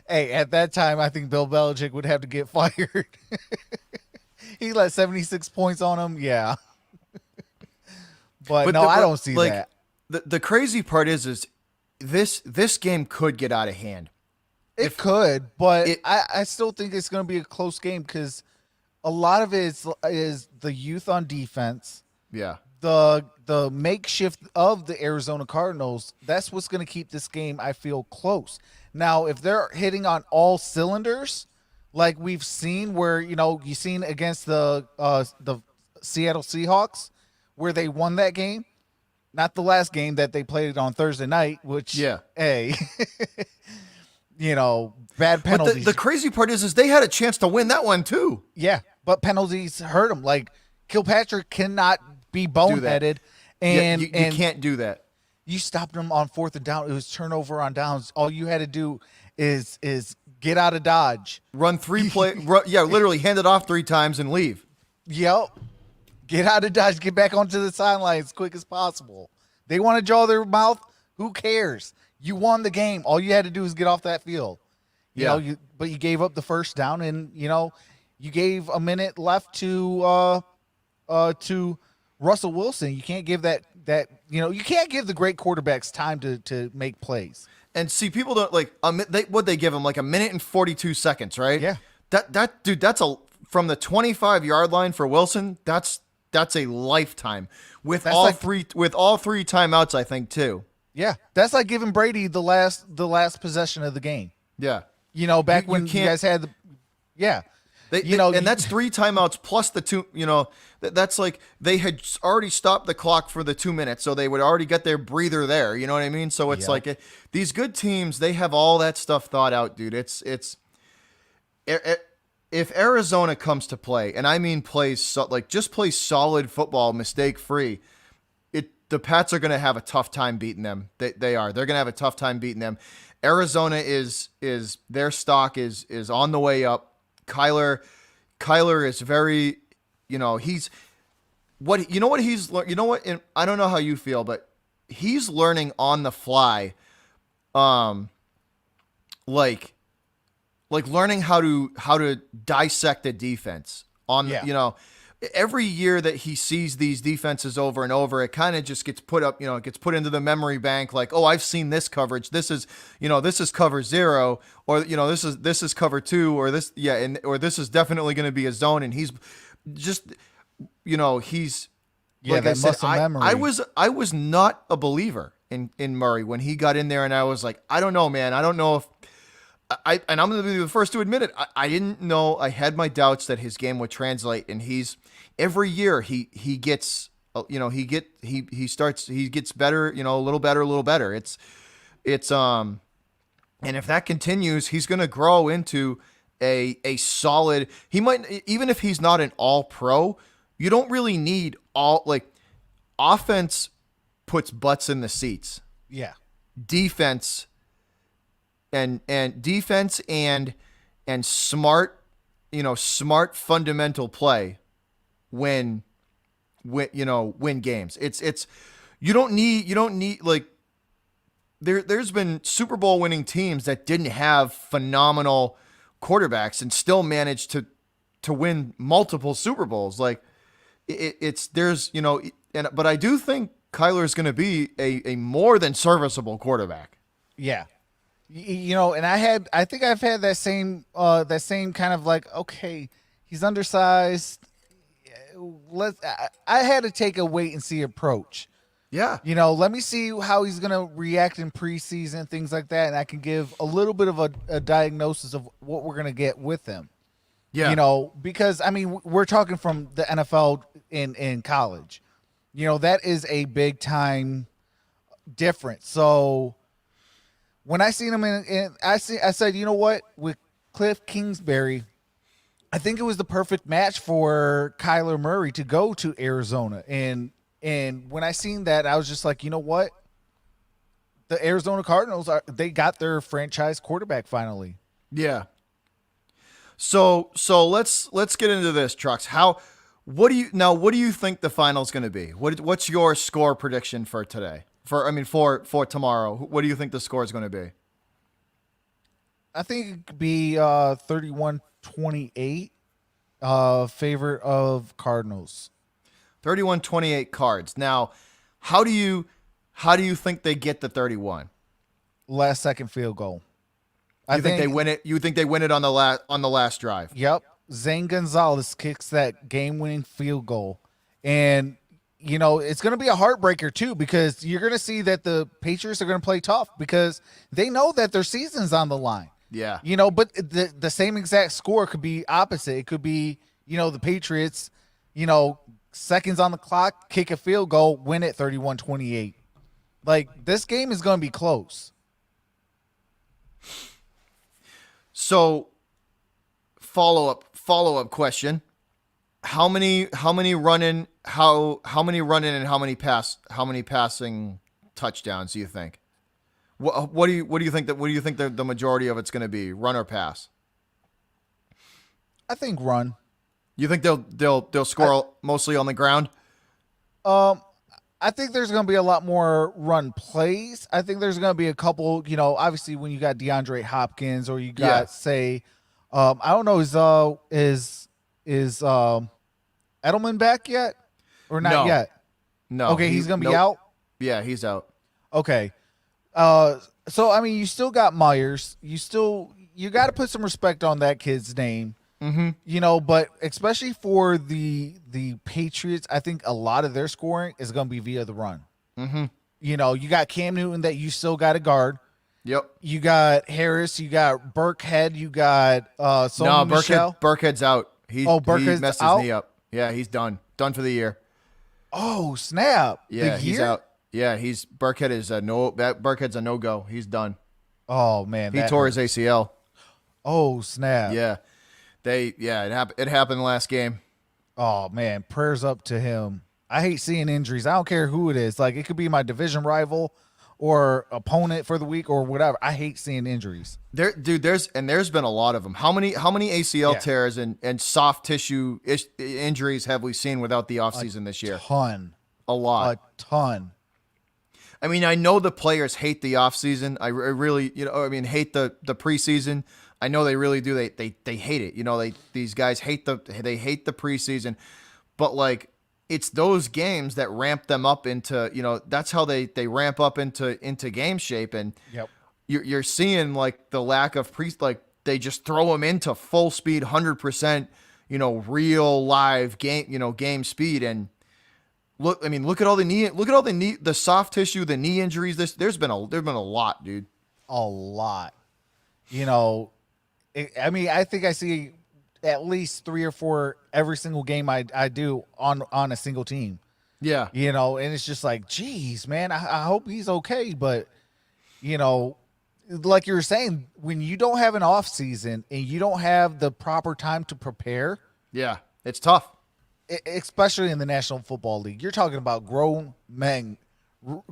Hey, at that time, I think Bill Belichick would have to get fired. He let 76 points on him. Yeah. But no, I don't see that. The crazy part is this game could get out of hand. It could, but I still think it's going to be a close game because a lot of it is the youth on defense. Yeah. The makeshift of the Arizona Cardinals, that's what's going to keep this game, I feel, close. Now, if they're hitting on all cylinders, like we've seen where, you know, you've seen against the Seattle Seahawks, where they won that game, not the last game that they played on Thursday night, which, hey, you know, bad penalties. But the crazy part is they had a chance to win that one too. Yeah, but penalties hurt them. Like, Kilpatrick cannot be boneheaded. And you can't do that. You stopped them on 4th and down. It was turnover on downs. All you had to do is get out of Dodge. Run 3 play. Literally hand it off 3 times and leave. Yep. Get out of Dodge. Get back onto the sideline as quick as possible. They want to draw their mouth. Who cares? You won the game. All you had to do is get off that field. You know, but you gave up the first down, and you know, you gave a minute left to Russell Wilson. You can't give that you can't give the great quarterbacks time to make plays. And see, people don't like they give him like a minute and 42 seconds, right? Yeah. That dude, that's from the 25-yard line for Wilson. That's a lifetime with all three timeouts, I think, too. Yeah, that's like giving Brady the last possession of the game. Yeah, you know, back when you guys had and that's 3 timeouts plus the 2. You know, that's like they had already stopped the clock for the 2 minutes, so they would already get their breather there. You know what I mean? So it's like these good teams, they have all that stuff thought out, dude. If Arizona comes to play, and I mean plays solid football, mistake free, the Pats are going to have a tough time beating them. They are. They're going to have a tough time beating them. Arizona is their stock is on the way up. Kyler is very, you know, I don't know how you feel, but he's learning on the fly, like learning how to dissect a defense you know, every year that he sees these defenses over and over, it kind of just gets put up, it gets put into the memory bank. Like, oh, I've seen this coverage. This is, this is cover 0, or this is cover 2, or this, or this is definitely going to be a zone. And he's just, he's like that I said, muscle memory. I was not a believer in Murray when he got in there, and I was like, I don't know, man. I don't know if and I'm going to be the first to admit it. I didn't know. I had my doubts that his game would translate, and every year he gets, he gets better, a little better. And if that continues, he's going to grow into a solid. He might, even if he's not an all pro, you don't really need offense puts butts in the seats. Yeah. Defense and smart, smart fundamental play win games. You don't need like there's been Super Bowl winning teams that didn't have phenomenal quarterbacks and still managed to win multiple Super Bowls. Like but I do think Kyler is going to be a more than serviceable quarterback. Yeah. And I think I've had that same kind of like, okay, he's undersized. I had to take a wait and see approach. Yeah. Let me see how he's going to react in preseason, things like that. And I can give a little bit of a diagnosis of what we're going to get with him. Yeah. Because I mean, we're talking from the NFL in college, that is a big time difference. So, when I seen him I said, you know what, with Cliff Kingsbury, I think it was the perfect match for Kyler Murray to go to Arizona. And when I seen that, I was just like, you know what, the Arizona Cardinals they got their franchise quarterback finally. Yeah. So let's get into this, Trucks. What do you think the final's going to be? What's your score prediction for today? For tomorrow, what do you think the score is going to be? I think it could be 31-28, favor of Cardinals. 31-28 Cards. Now, how do you think they get the 31? Last second field goal. You think they win it? You think they win it on the last drive? Yep. Zane Gonzalez kicks that game-winning field goal, and it's going to be a heartbreaker too, because you're going to see that the Patriots are going to play tough because they know that their season's on the line. Yeah. But the same exact score could be opposite. It could be, the Patriots, seconds on the clock, kick a field goal, win it 31-28. Like, this game is going to be close. So, follow-up question. How many running and how many passing touchdowns do you think? What do you think the majority of it's going to be, run or pass? I think run. You think they'll score mostly on the ground? I think there's going to be a lot more run plays. I think there's going to be a couple, obviously when you got DeAndre Hopkins or you got say I don't know, is Edelman back yet or not yet? No. Okay, he's going to be out? Yeah, he's out. Okay. So I mean, you still got Myers. You got to put some respect on that kid's name. Mm-hmm. But especially for the Patriots, I think a lot of their scoring is going to be via the run. Mm-hmm. You got Cam Newton that you still got to guard. Yep. You got Harris. You got Burkhead. You got Michel. Burkhead's out. He messed his knee up. Yeah, he's done. Done for the year. Oh, snap. Yeah, he's out. Yeah, Burkhead's a no-go. He's done. Oh, man. He tore his ACL. Oh, snap. Yeah. It happened last game. Oh, man. Prayers up to him. I hate seeing injuries. I don't care who it is. Like, it could be my division rival or opponent for the week or whatever. I hate seeing injuries. There's been a lot of them. How many ACL tears and soft tissue injuries have we seen without the offseason this year? A lot. A ton. I mean, I know the players hate the offseason. I really, hate the preseason. I know they really do. They hate it. These guys hate the preseason. but like it's those games that ramp them up into, that's how they ramp up into game shape. And Yep. you're seeing like the lack of like they just throw them into full speed, 100%, real live game, game speed. And look at all the the soft tissue, the knee injuries. There's been a lot, dude. A lot. I think I see at least 3 or 4 every single game I do on a single team. Yeah. And it's just like, geez, man, I hope he's okay. But, like you were saying, when you don't have an off season and you don't have the proper time to prepare. Yeah, it's tough. Especially in the National Football League. You're talking about grown men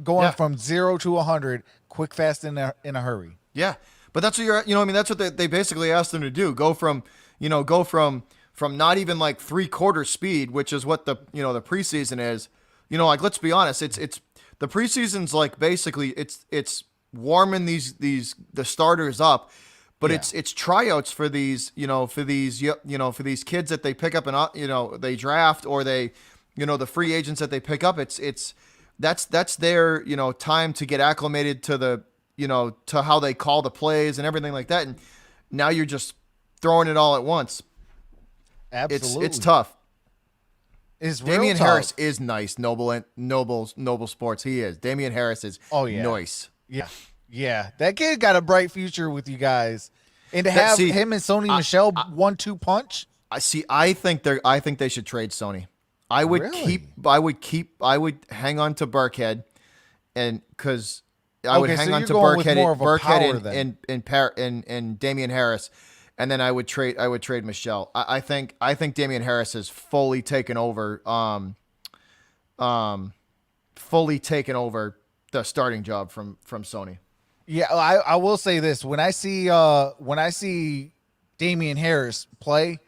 going from 0 to 100 quick, fast, in a hurry. Yeah. But that's what that's what they basically asked them to do. Go from not even like 3/4 speed, which is what the preseason is. Like, let's be honest, it's the preseason's like basically it's warming the starters up, but it's tryouts for these for these kids that they pick up and they draft, or they the free agents that they pick up. That's their time to get acclimated to the to how they call the plays and everything like that. And now you're just throwing it all at once. Absolutely. It's tough. It's Damian real Harris tough. is nice. Noble Sports. He is. Damian Harris is nice. Yeah. Yeah. That kid got a bright future with you guys. And to have him and Sony Michel 1-2 punch. I think they should trade Sony. I would hang on to Burkhead, and because I would hang on to Burkhead and Damian Harris, and then I would trade Michelle. I think Damian Harris has fully taken over the starting job from Sony. Yeah, I will say this: when I see Damian Harris play,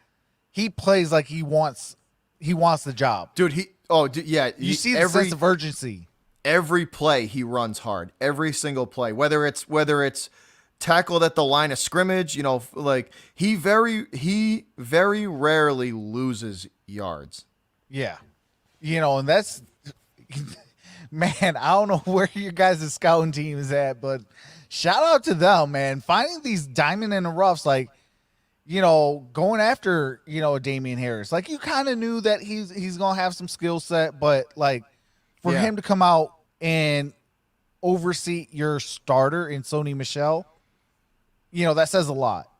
he plays like he wants the job, dude. You see the sense of urgency. Every play he runs hard. Every single play, whether it's tackled at the line of scrimmage, like he very rarely loses yards. Yeah, and that's man. I don't know where your guys' scouting team is at, but shout out to them, man. Finding these diamond in the roughs, like going after Damian Harris. Like, you kind of knew that he's gonna have some skill set, but like for him to come out and oversee your starter in Sony Michel, that says a lot.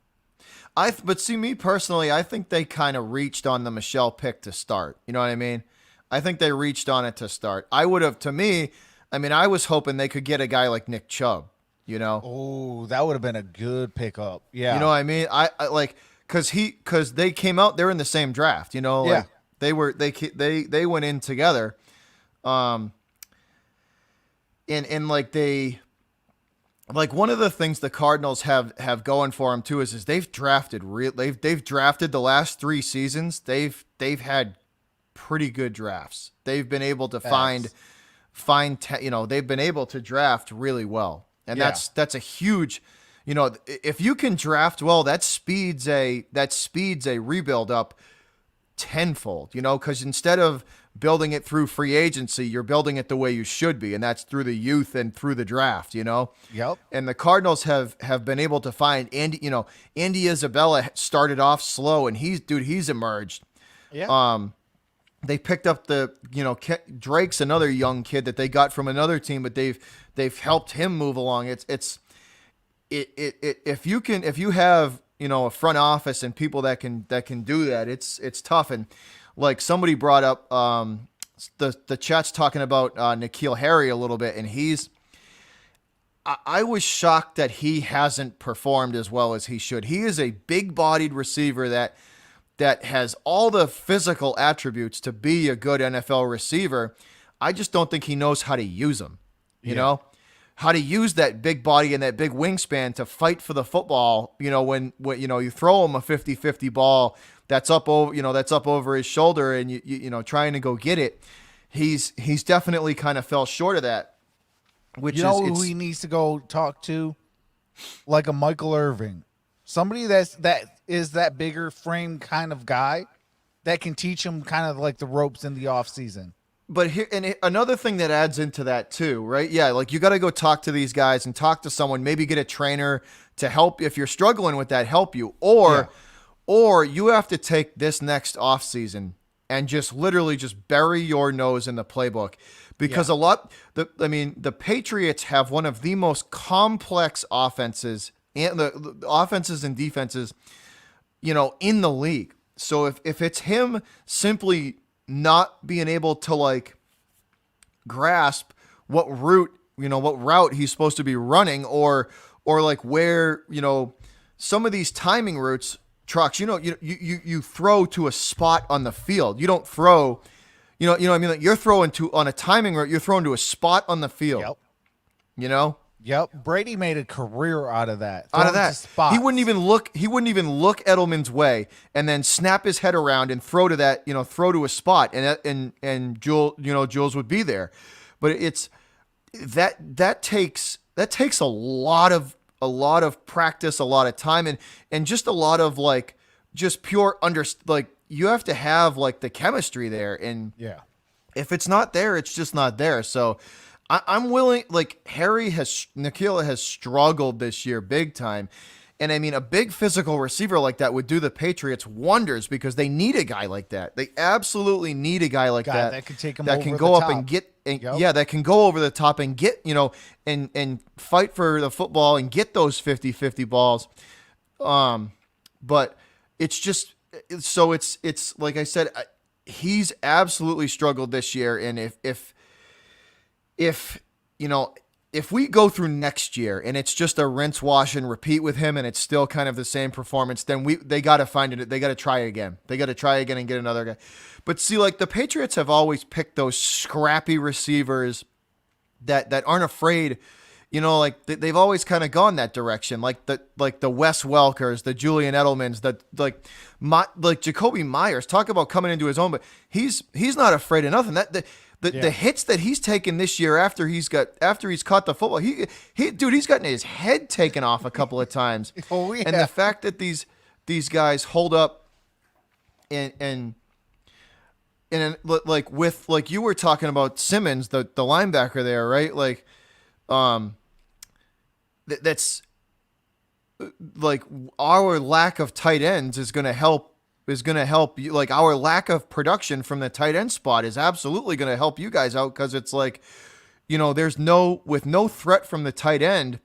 But see, me personally, I think they kind of reached on the Michelle pick to start. You know what I mean? I think they reached on it to start. I would have, I was hoping they could get a guy like Nick Chubb. Oh, that would have been a good pickup. Yeah. You know what I mean? I like, cause they came out, they're in the same draft, like they went in together. And like one of the things the Cardinals have going for them too is they've drafted they've drafted the last 3 seasons. They've had pretty good drafts. They've been able to they've been able to draft really well. And that's a huge, if you can draft well, that speeds a rebuild up tenfold, because instead of building it through free agency, you're building it the way you should be, and that's through the youth and through the draft. Yep. And the Cardinals have been able to find Andy Isabella started off slow, and he's emerged. Yeah. They picked up Drake's another young kid that they got from another team, but they've helped him move along. If you have a front office and people that can do that, it's tough. And like somebody brought up the chat's talking about N'Keal Harry a little bit, and I was shocked that he hasn't performed as well as he should. He is a big-bodied receiver that has all the physical attributes to be a good NFL receiver. I just don't think he knows how to use them. How to use that big body and that big wingspan to fight for the football. When you throw him a 50-50 ball that's up over his shoulder, and you trying to go get it. He's definitely kind of fell short of that. Who he needs to go talk to, like a Michael Irvin, somebody that is that bigger frame kind of guy that can teach him kind of like the ropes in the off season. But here, and another thing that adds into that too, right? Yeah, like you got to go talk to these guys and talk to someone, maybe get a trainer to help if you're struggling with that, help you, or you have to take this next off season and just literally just bury your nose in the playbook, because the Patriots have one of the most complex offenses and the offenses and defenses, in the league. So if it's him simply not being able to like grasp what route he's supposed to be running, or like where, some of these timing routes, Trox, you throw to a spot on the field. You don't throw, what I mean? Like you're throwing on a timing route, you're throwing to a spot on the field. Yep. Yep. Brady made a career out of that. He wouldn't even look Edelman's way and then snap his head around and throw to that, throw to a spot, and Jules would be there. But it's that takes a lot of practice, a lot of time, and just a lot of like just pure you have to have like the chemistry there, and if it's not there, it's just not there. So I'm willing, like N'Keal has struggled this year big time. And I mean, a big physical receiver like that would do the Patriots wonders, because they need a guy like that. They absolutely need a guy like that that can take him that over can the go up top. and get, that can go over the top and get, and fight for the football and get those 50-50 balls. But it's just, so it's like I said, he's absolutely struggled this year. And if we go through next year and it's just a rinse, wash, and repeat with him, and it's still kind of the same performance, then they got to find it. They got to try again. They got to try again and get another guy. But see, like the Patriots have always picked those scrappy receivers that aren't afraid. Like they've always kind of gone that direction, like the Wes Welkers, the Julian Edelmans, like Jacoby Myers. Talk about coming into his own, but he's not afraid of nothing. The hits that he's taken this year after he's caught the football, he's gotten his head taken off a couple of times. Oh, yeah. And the fact that these guys hold up and like with, like you were talking about Simmons, the linebacker there, right? Like, that's like our lack of tight ends is going to help you. Like our lack of production from the tight end spot is absolutely going to help you guys out, because it's like, with no threat from the tight end,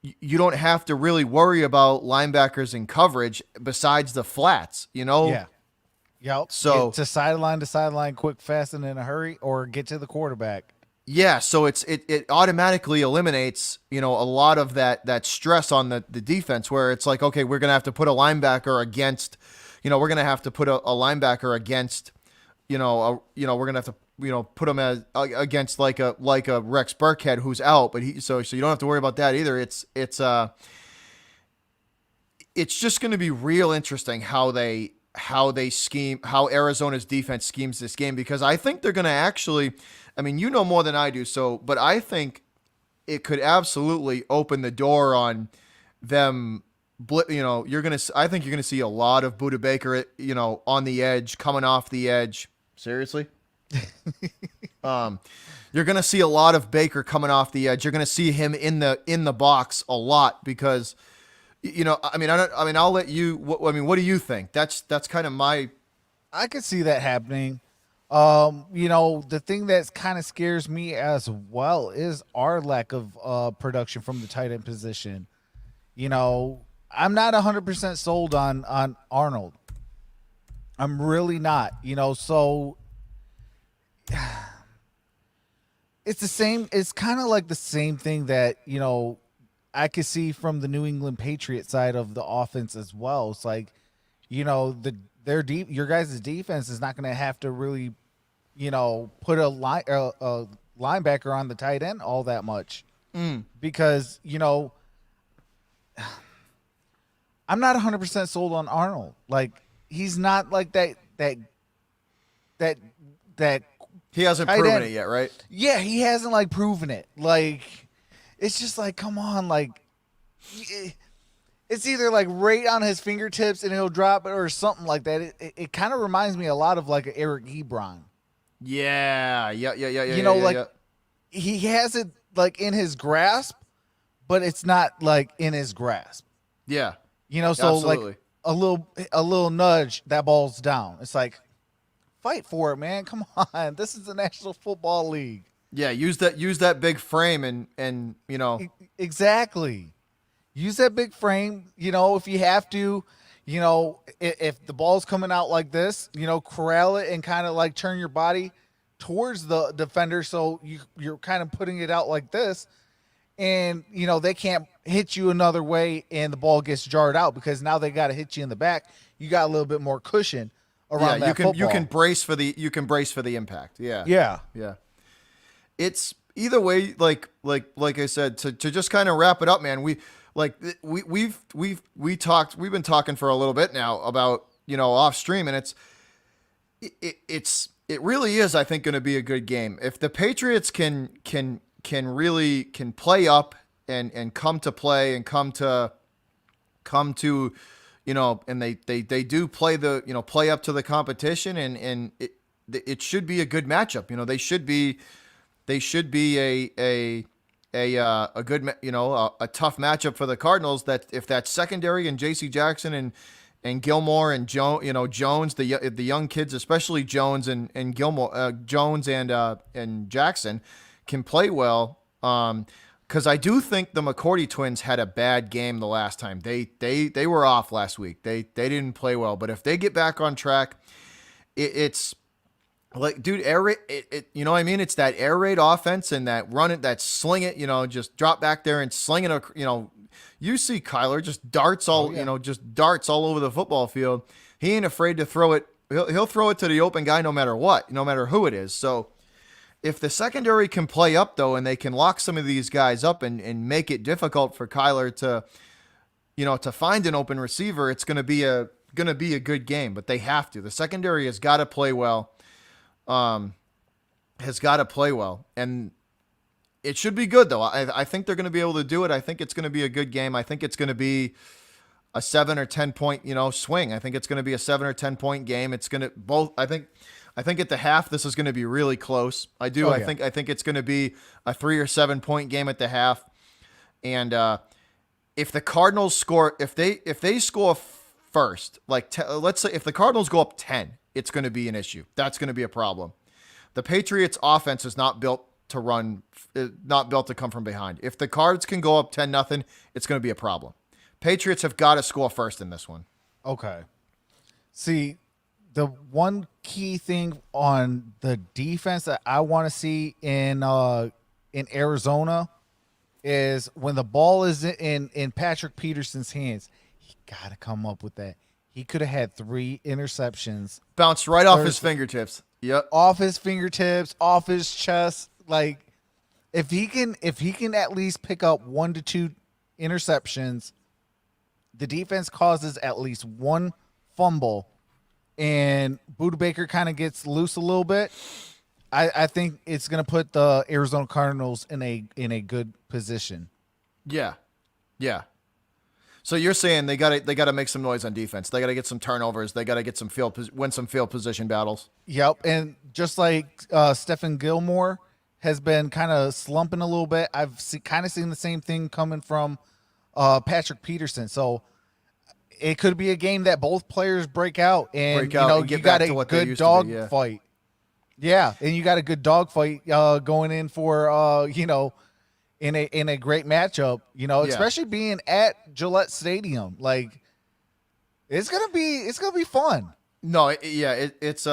you don't have to really worry about linebackers in coverage besides the flats, Yeah. Yep. So get to sideline, quick, fast, and in a hurry, or get to the quarterback. Yeah, so it automatically eliminates, a lot of that stress on the defense, where it's like, okay, we're going to have to put a linebacker against, we're going to have to put a linebacker against, we're going to have to, put him against like a Rex Burkhead who's out, but so you don't have to worry about that either. It's just going to be real interesting how Arizona's defense schemes this game, because I think they're going to actually, I mean, more than I do, but I think it could absolutely open the door on them. I think you're going to see a lot of Budda Baker, on the edge, coming off the edge. Seriously? You're going to see a lot of Baker coming off the edge. You're going to see him in the box a lot, because I'll let you. What do you think? That's kind of my. I could see that happening. The thing that kind of scares me as well is our lack of production from the tight end position. I'm not 100% sold on Arnold. I'm really not. So it's the same. It's kind of like the same thing that I could see from the New England Patriots side of the offense as well. It's like, your guys' defense is not going to have to really, put a linebacker on the tight end all that much, because I'm not 100% sold on Arnold. Like, he's not like that. He hasn't proven it yet, right? Yeah, he hasn't proven it. Like, it's just like, come on, like, it's either like right on his fingertips and he'll drop it or something like that. It kind of reminds me a lot of like an Eric Ebron. Yeah. Like he has it like in his grasp, but it's not like in his grasp. Yeah. So Absolutely. like a little nudge, that ball's down. It's like, fight for it, man. Come on. This is the National Football League. Yeah, use that big frame and Exactly. Use that big frame, if you have to, if the ball's coming out like this, corral it and kind of like turn your body towards the defender so you're kind of putting it out like this. And, they can't hit you another way and the ball gets jarred out because now they got to hit you in the back. You got a little bit more cushion around that football. You can brace for the impact. Yeah. Yeah. It's either way, like I said, to just kind of wrap it up, man. We've been talking for a little bit now about, off stream, and it really is, I think, going to be a good game. If the Patriots can really play up and come to play and come to, and they do play play up to the competition, and it should be a good matchup. They should be a good, a tough matchup for the Cardinals. That if that secondary and J.C. Jackson and Gilmore and Jones, the young kids, especially Jones and Gilmore, Jones and Jackson, can play well. Because I do think the McCourty twins had a bad game the last time. They were off last week. They didn't play well. But if they get back on track, it's like, dude, air raid, you know what I mean? It's that air raid offense and that run it, that sling it, just drop back there and sling it. You see Kyler just darts just darts all over the football field. He ain't afraid to throw it. He'll throw it to the open guy no matter what, no matter who it is. So if the secondary can play up though, and they can lock some of these guys up and make it difficult for Kyler to find an open receiver, it's going to be a good game. But they have to. The secondary has got to play well. And it should be good though. I think they're going to be able to do it. I think it's going to be a good game. I think it's going to be a 7 or 10 point, swing. I think it's going to be a 7 or 10 point game. It's going to both. I think at the half, this is going to be really close. I do. I think it's going to be a 3 or 7 point game at the half. And, if the Cardinals score, if they score first, let's say if the Cardinals go up 10, it's going to be an issue. That's going to be a problem. The Patriots offense is not built to run, not built to come from behind. If the Cards can go up 10-0, it's going to be a problem. Patriots have got to score first in this one. Okay. See, the one key thing on the defense that I want to see in Arizona is when the ball is in Patrick Peterson's hands, he got to come up with that. He could have had 3 interceptions. Bounced right off his fingertips. Yep. Off his fingertips, off his chest. Like, if he can at least pick up 1 to 2 interceptions, the defense causes at least 1 fumble, and Budda Baker kind of gets loose a little bit, I think it's going to put the Arizona Cardinals in a good position. Yeah. So you're saying they got to make some noise on defense. They got to get some turnovers. They got to get win some field position battles. Yep, and just like Stephen Gilmore has been kind of slumping a little bit, I've kind of seen the same thing coming from Patrick Peterson. So it could be a game that both players break out, and you got a good dog fight. Yeah, and you got a good dog fight going in for in a great matchup, especially being at Gillette Stadium. Like, it's gonna be fun. No, it's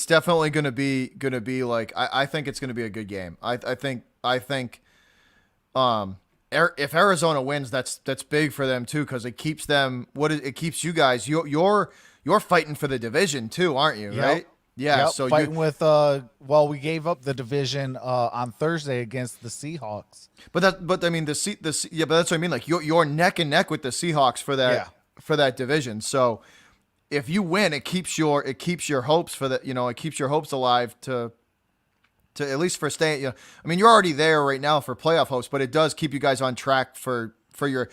definitely gonna be like, I think it's gonna be a good game. I think if Arizona wins, that's big for them too, because it keeps them. It keeps you guys. You're fighting for the division too, aren't you? Yep. Right? Yeah. Yep. So fighting with we gave up the division on Thursday against the Seahawks. But I mean but that's what I mean. Like, you're neck and neck with the Seahawks for that division. So if you win, it keeps your hopes for that. It keeps your hopes alive to to at least for staying. You know, I mean, you're already there right now for playoff hopes, but it does keep you guys on track for your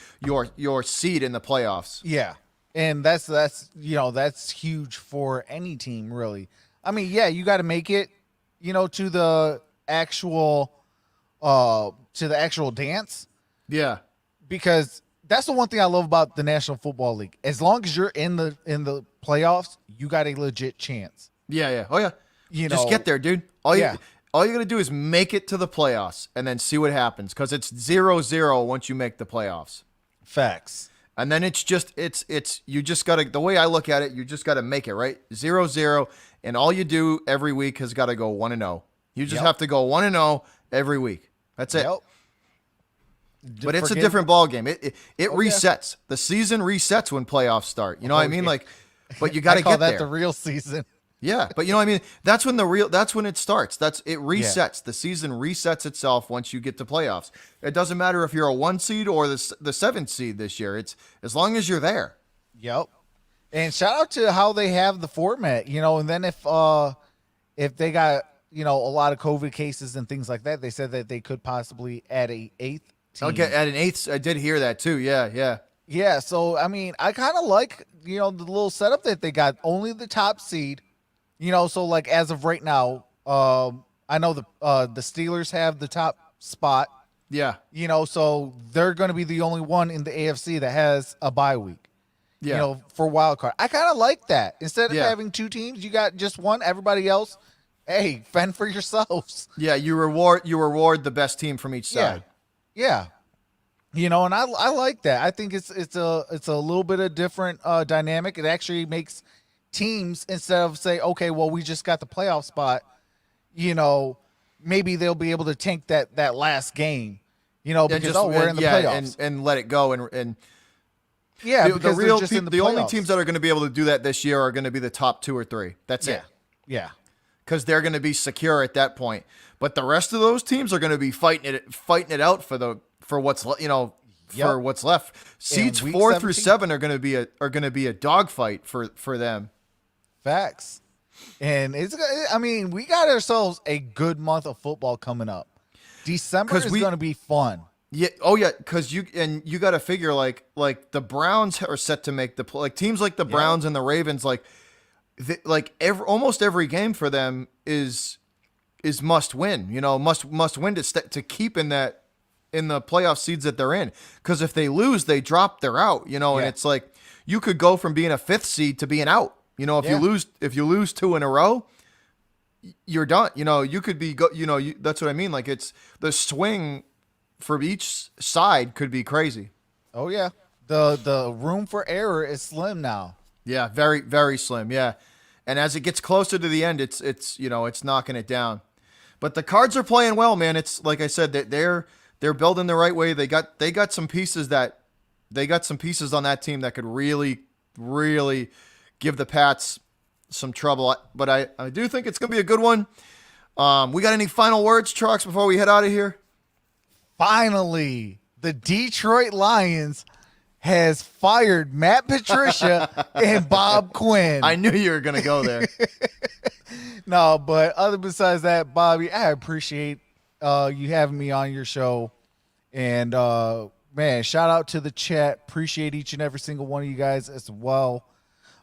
seed in the playoffs. Yeah. And that's huge for any team, really. I mean, yeah, you got to make it, to the actual dance, Yeah. because that's the one thing I love about the National Football League. As long as you're in the playoffs, you got a legit chance. Yeah. Oh yeah. Just get there, dude. All you gotta do is make it to the playoffs and then see what happens, because it's 0-0 once you make the playoffs. Facts. And then it's you just gotta, the way I look at it, you just gotta make it, right? 0-0, and all you do every week has got to go 1-0. You just have to go 1-0 every week. That's it. Yep. But it's a different ball game. It resets. Yeah. The season resets when playoffs start. You know what I mean? Like, but you got to get there. That the real season. Yeah, but you know what I mean? That's when it starts. It resets. Yeah. The season resets itself once you get to playoffs. It doesn't matter if you're a 1 seed or the 7th seed this year. It's as long as you're there. Yep. And shout out to how they have the format, and then if they got, a lot of COVID cases and things like that, they said that they could possibly add a 8th team. Okay, add an 8th. I did hear that too. Yeah. Yeah, so I mean, I kind of like, the little setup that they got, only the top seed. So like as of right now, I know the Steelers have the top spot. Yeah. So they're going to be the only one in the AFC that has a bye week. Yeah. For wild card. I kind of like that. Instead of having 2 teams, you got just one. Everybody else, hey, fend for yourselves. Yeah, you reward the best team from each side. Yeah. And I like that. I think it's a little bit of different dynamic. It actually makes teams, instead of say, okay, well, we just got the playoff spot, maybe they'll be able to tank that last game, because we're in the playoffs and let it go and because the only teams that are going to be able to do that this year are going to be the top 2 or 3. That's it. Yeah. Because they're going to be secure at that point. But the rest of those teams are going to be fighting it out for what's what's left. Seeds 4 through 7 are going to be a dogfight for them. Facts. And we got ourselves a good month of football coming up. December is going to be fun. Yeah. Oh yeah. Because you got to figure like the Browns are set to make teams like the Browns and the Ravens, almost every game for them is must win. Must win to keep in the playoff seeds that they're in. Because if they lose, they drop. They're out. And it's like you could go from being a 5th seed to being out. If you lose 2 in a row, you're done. You could be that's what I mean. Like, it's the swing for each side could be crazy. Oh yeah. The room for error is slim now. Yeah, very, very slim. Yeah. And as it gets closer to the end, it's knocking it down. But the Cards are playing well, man. It's like I said, that they're building the right way. They got some pieces on that team that could really, really give the Pats some trouble. But I do think it's going to be a good one. We got any final words, Trox, before we head out of here? Finally, the Detroit Lions has fired Matt Patricia and Bob Quinn. I knew you were going to go there. No, but besides that, Bobby, I appreciate you having me on your show. And, man, shout out to the chat. Appreciate each and every single one of you guys as well.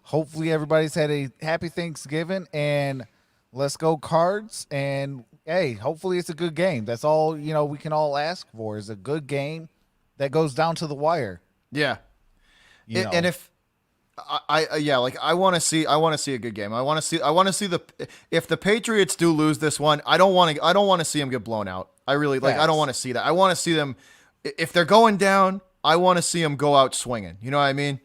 Hopefully everybody's had a happy Thanksgiving, and let's go Cards. And, hey, hopefully it's a good game. That's all, we can all ask for is a good game that goes down to the wire. Yeah. And if I want to see a good game. I want to see if the Patriots do lose this one, I don't want to see them get blown out. I really I don't want to see that. I want to see them, if they're going down, I want to see them go out swinging. You know what I mean?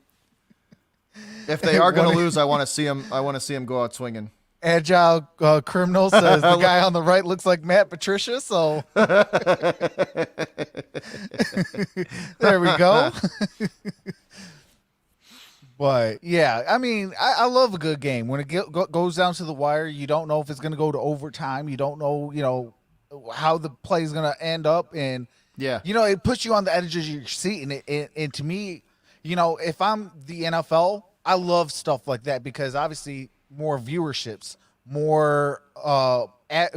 If they are going to lose, I want to see them go out swinging. Agile Criminal says the guy on the right looks like Matt Patricia, so there we go. But yeah, I love a good game. When it goes down to the wire, you don't know if it's going to go to overtime. You don't know, how the play is going to end up, and it puts you on the edge of your seat. And to me, if I'm the NFL, I love stuff like that because obviously more viewerships, more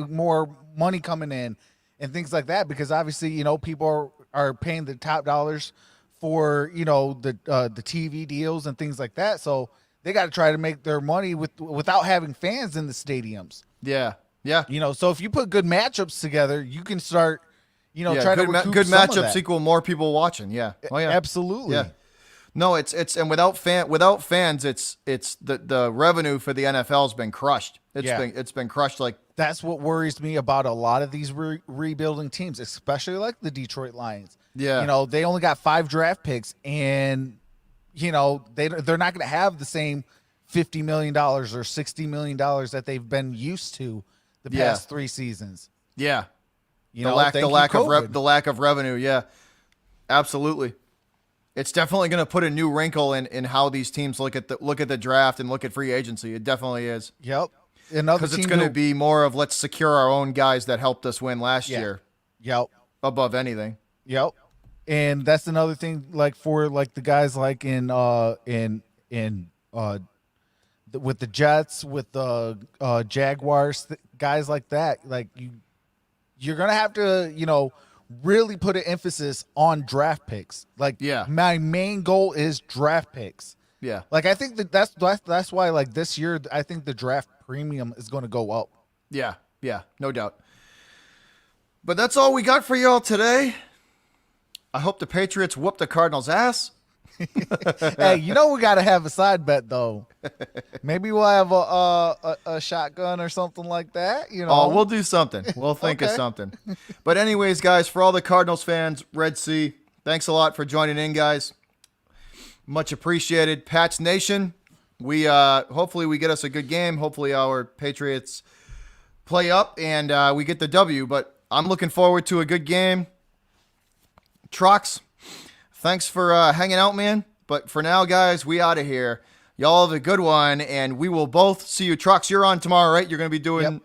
more money coming in and things like that, because obviously, people are paying the top dollars for, the TV deals and things like that. So they got to try to make their money without having fans in the stadiums. Yeah. Yeah. So if you put good matchups together, you can start, try to recoup good some of matchups that. equal more people watching. Yeah. Oh yeah. Absolutely. Yeah. No, it's and without fans, it's the revenue for the NFL has been crushed. It's been crushed. Like, that's what worries me about a lot of these rebuilding teams, especially like the Detroit Lions. Yeah. They only got 5 draft picks, and they're not going to have the same $50 million or $60 million that they've been used to the past 3 seasons. Yeah. The lack of revenue. Yeah. Absolutely. It's definitely going to put a new wrinkle in how these teams look at the draft and look at free agency. It definitely is. Yep. Because it's going to be more of, let's secure our own guys that helped us win last year. Yep. Above anything. Yep. And that's another thing, like for like the guys like with the Jets, with the Jaguars, guys like that, like you're gonna have to really put an emphasis on draft picks. Like, my main goal is draft picks. Yeah. Like, I think that's why, like, this year I think the draft premium is going to go up. Yeah. Yeah. No doubt. But that's all we got for y'all today. I hope the Patriots whoop the Cardinals' ass. Hey, we got to have a side bet, though. Maybe we'll have a shotgun or something like that. Oh, we'll do something. We'll think of something. But anyways, guys, for all the Cardinals fans, Red Sea, thanks a lot for joining in, guys. Much appreciated. Pats Nation, we hopefully we get us a good game. Hopefully our Patriots play up and we get the W. But I'm looking forward to a good game. Trox, thanks for hanging out, man. But for now, guys, we out of here. Y'all have a good one, and we will both see you. Trox, you're on tomorrow, right? You're going to be doing. Yep.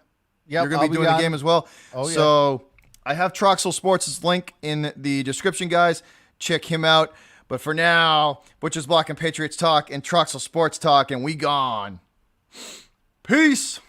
You're going to be doing the game as well. Oh yeah. So I have Troxel Sports' link in the description, guys. Check him out. But for now, Butcher's Block and Patriots Talk and Troxel Sports Talk, and we gone. Peace.